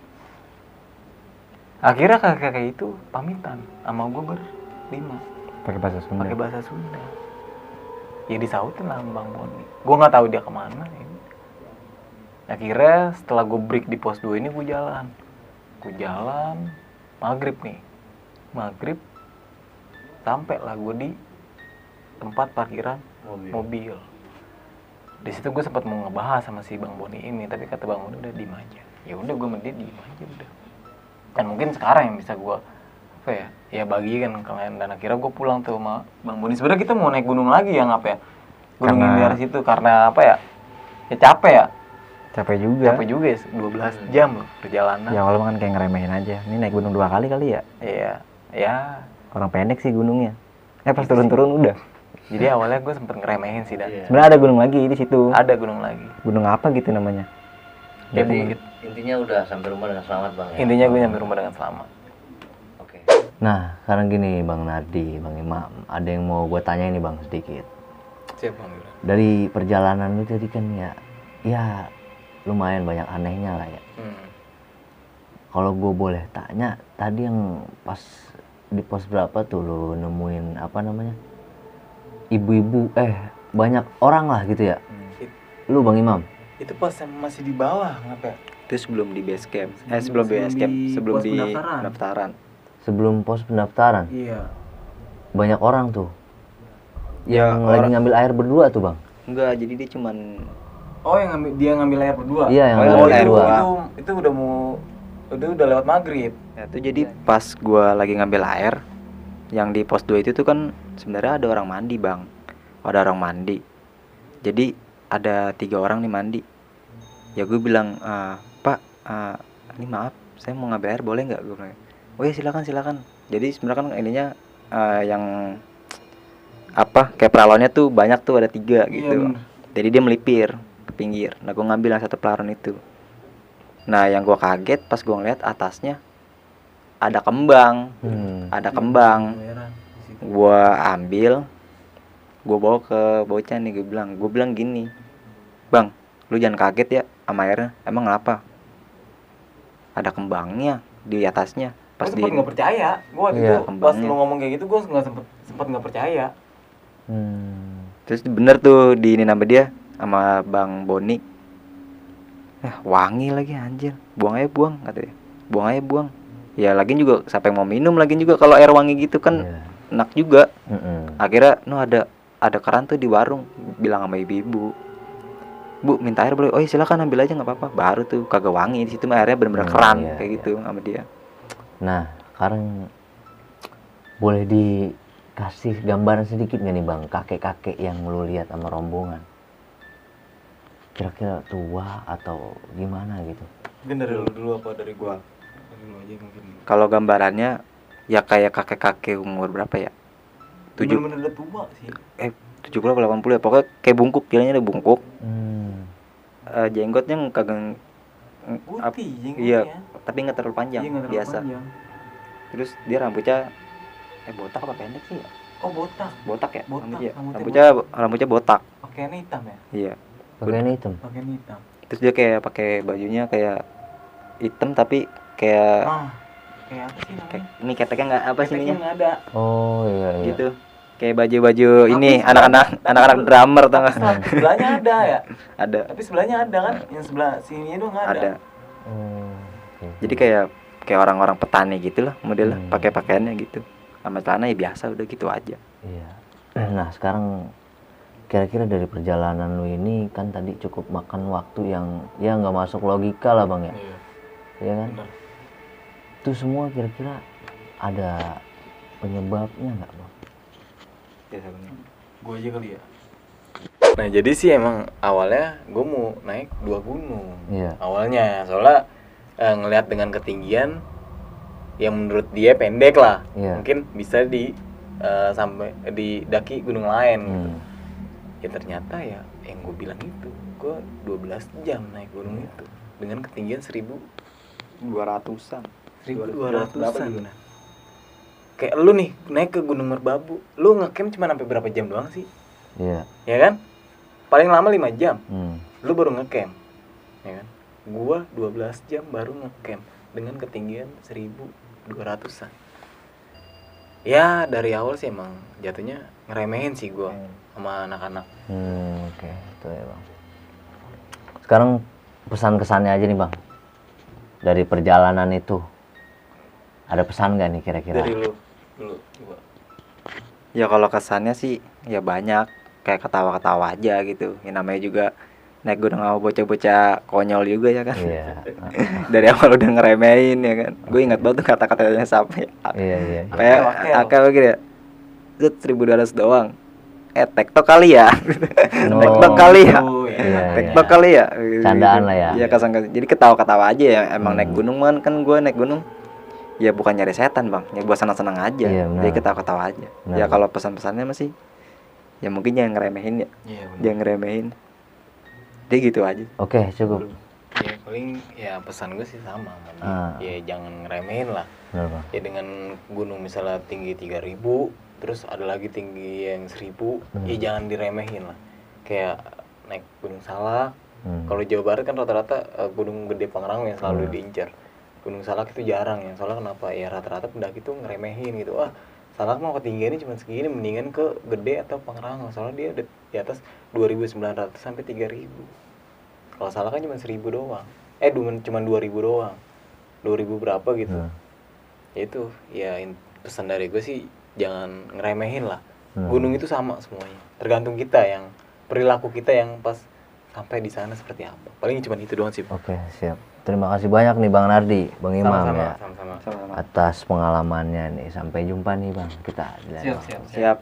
Akhirnya kakek itu pamitan sama gue berlima
Pakai bahasa Sunda.
pakai bahasa Sunda. Ya disautin lah sama Bang Boni. Gue nggak tahu dia kemana. Ya. Akhirnya setelah gue break di pos 2 ini gue jalan maghrib nih, maghrib sampai lah gue di tempat parkiran mobil. Di situ gue sempat mau ngebahas sama si Bang Boni ini, tapi kata Bang Boni udah diem aja. Ya udah gue mending diem aja udah. Dan mungkin sekarang yang bisa gue apa ya bagikan kalian. Dan akhirnya gue pulang tuh sama Bang Boni. Sebenarnya kita mau naik gunung lagi ya ngap ya, gunung
Karena-
Indar situ karena apa ya? Ya capek ya,
Capek juga.
capek juga ya 12 jam loh perjalanan.
Ya kalau kan kayak ngeremehin aja. Ini naik gunung 2 kali kali ya.
Iya, ya.
Orang pendek sih gunungnya. Pas turun-turun udah.
Jadi awalnya gue sempet ngeremehin sih dan
Sebenarnya ada gunung lagi di situ.
ada gunung lagi.
Gunung apa gitu namanya?
Jadi
Intinya udah sampai rumah dengan selamat bang ya.
intinya gue nyampe rumah dengan selamat.
Oke. Nah sekarang gini bang Nardi, bang Imam, ada yang mau gue tanya ini bang sedikit.
Siap Bang.
Dari perjalanan lu tadi kan ya lumayan banyak anehnya lah ya. Kalau gue boleh tanya, tadi yang pas di pos berapa tuh lu nemuin apa namanya? Ibu-ibu, banyak orang lah gitu ya. Lu Bang Imam?
Itu pas masih di bawah ngapa?
Itu sebelum di base camp. Sebelum base camp, sebelum
pos
di
pendaftaran.
pendaftaran.
Sebelum pos pendaftaran,
Iya.
banyak orang tuh.
Ya,
Yang lagi ngambil air berdua tuh Bang?
Enggak, jadi dia cuman
Oh yang dia ngambil air berdua.
Iya, yang
ngambil
Oh
air
itu,
berdua.
itu udah lewat maghrib.
ya itu jadi pas gua lagi ngambil air yang di pos 2 itu tuh kan sebenarnya ada orang mandi, Bang. Ada orang mandi. Jadi ada 3 orang nih mandi. Ya gue bilang, "Pak, ini maaf, saya mau ngambil air boleh nggak?" Gue bilang. "Oh ya silakan." Jadi sebenarnya kan ininya yang apa kayak peralonnya tuh banyak tuh ada 3 gitu.
bener.
Jadi dia melipir ke pinggir. Nah gue ngambil yang satu pelaron itu. Nah yang gue kaget pas gue ngeliat atasnya ada kembang, ada kembang. Gue ambil, gue bawa ke bocah nih, gue bilang gini, "Bang, lu jangan kaget ya sama airnya, emang kenapa? Ada kembangnya di atasnya."
Pas
Pas di
sempet nggak percaya. Gue waktu
Iya,
itu pas
kembangnya.
lu ngomong kayak gitu gue nggak sempet nggak percaya.
terus bener tuh di ini nama dia sama Bang Boni. Wangi lagi anjir, buang katanya. Buang. Ya lagi juga siapa yang mau minum lagi juga kalau air wangi gitu kan
Iya.
enak juga.
Mm-mm.
Akhirnya ada keran tuh di warung, bilang sama ibu-ibu, "Bu, minta air boleh?" "Oh iya silakan ambil aja nggak apa-apa." Baru tuh kagak wangi di situ mah airnya bener-bener keran
Iya,
kayak
iya.
gitu sama dia.
Nah, sekarang boleh dikasih gambaran sedikit nggak nih Bang, kakek-kakek yang lu lihat sama rombongan? Kira-kira tua atau gimana gitu?
Mungkin dari lu dulu apa dari gua? Dari lu aja mungkin.
Kalau gambarannya ya kayak kakek-kakek umur berapa ya? 7
Bener-bener udah tua sih.
70 atau 80 ya, pokoknya kayak bungkuk, jalannya ada bungkuk. Jenggotnya kagak
Putih jenggotnya.
iya, tapi nggak terlalu panjang,
Iya, nggak terlalu
biasa.
panjang.
Terus dia rambutnya botak apa pendek sih ya?
Oh botak.
Botak ya?
Botak,
Rambutnya rambutnya botak.
Pakaiannya hitam ya?
Iya.
Pakaian hitam.
Pakaian hitam.
Terus dia kayak pakai bajunya kayak hitam tapi kayak
Kayak apa sih namanya?
ini keteknya nggak apa sih
Keteknya
ininya?
nggak ada.
Oh iya iya.
Gitu. Kayak baju-baju
Tapi
ini
sebelah-
anak-anak drummer tau nggak?
Sebelahnya ada ya?
Ada.
Tapi sebelahnya ada kan? Yang sebelah sini doang nggak ada.
Ada.
Oke.
Jadi kayak orang-orang petani gitu lah modelnya,
Hmm.
pakai pakaiannya gitu. Sama celana ya biasa udah gitu aja.
Iya. Nah sekarang kira-kira dari perjalanan lu ini kan tadi cukup makan waktu yang ya nggak masuk logika lah Bang ya,
Iya,
ya kan?
benar.
Itu semua kira-kira ada penyebabnya nggak Bang?
Gue aja kali ya. Nah jadi sih emang awalnya gue mau naik 2 gunung.
Iya.
Awalnya soalnya ngelihat dengan ketinggian yang menurut dia pendek lah.
Iya.
Mungkin bisa sampai di daki gunung lain gitu.
Hmm.
Ya ternyata ya yang gue bilang itu gue 12 jam naik gunung itu dengan ketinggian
200-an.
1200-an. Kayak lu nih naik ke Gunung Merbabu, lu ngecamp cuma sampai berapa jam doang sih?
Iya.
Ya kan? Paling lama 5 jam.
Hmm.
Lu baru ngecamp. Ya kan? Gua 12 jam baru ngecamp dengan ketinggian 1200 200-an. Ya dari awal sih emang jatuhnya ngeremehin sih gua sama anak-anak.
Oke, itu ya bang. Sekarang pesan kesannya aja nih bang, dari perjalanan itu ada pesan nggak nih kira-kira?
Dari lu dulu coba.
Ya kalau kesannya sih ya banyak, kayak ketawa-ketawa aja gitu. Yang namanya juga naik gunung sama bocah-bocah konyol juga ya kan.
Iya.
Dari awal udah ngeremehin ya kan. Gue ingat banget tuh kata-katanya sampai
Iya.
kayak akal gitu ya. Zut 1.200 doang. TikTok kali ya. TikTok kali ya.
Iya.
TikTok kali ya.
Candaan lah ya.
Iya jadi ketawa-ketawa aja ya. Emang naik gunung kan gue naik gunung. Ya bukan nyari setan bang, ya buat senang-senang aja.
Iya,
Jadi ketawa-ketawa aja.
Benar.
Ya kalau pesan-pesannya masih, ya mungkin jangan ngeremehin ya.
Iya bener.
Jangan ngeremehin. Dia gitu aja.
Oke, cukup.
Ya paling ya pesan gue sih sama. Ya jangan ngeremehin lah.
Benar bang.
Ya dengan gunung misalnya tinggi 3.000, terus ada lagi tinggi yang 1.000, ya jangan diremehin lah. Kayak naik Gunung Salak. Kalau Jawa Barat kan rata-rata Gunung Gede Pangrango yang selalu diincar. Gunung Salak itu jarang ya. Soalnya kenapa? Ya rata-rata pendaki itu ngeremehin gitu. Wah, Salak mah ketinggiannya cuma segini, mendingan ke Gede atau Pangrango. Soalnya dia di atas 2.900 sampai 3.000. Kalau Salak kan cuma 1.000 doang. Cuma 2.000 doang. 2.000 berapa gitu. Ya itu, ya pesan dari gue sih jangan ngeremehin lah. Gunung itu sama semuanya. Tergantung kita yang perilaku kita yang pas sampai di sana seperti apa. Paling cuma itu doang sih.
Oke, siap. Terima kasih banyak nih Bang Nardi, Bang Imam ya.
Sama-sama.
Atas pengalamannya nih. Sampai jumpa nih Bang. Kita
Siap.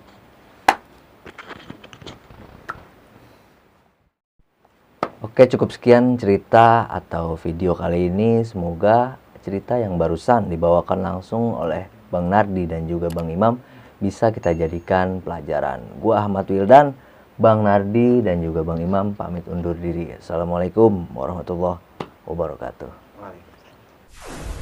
Oke, cukup sekian cerita atau video kali ini. Semoga cerita yang barusan dibawakan langsung oleh Bang Nardi dan juga Bang Imam bisa kita jadikan pelajaran. Gua Ahmad Wildan, Bang Nardi dan juga Bang Imam pamit undur diri. Assalamualaikum warahmatullahi wabarakatuh.
Waalaikumsalam.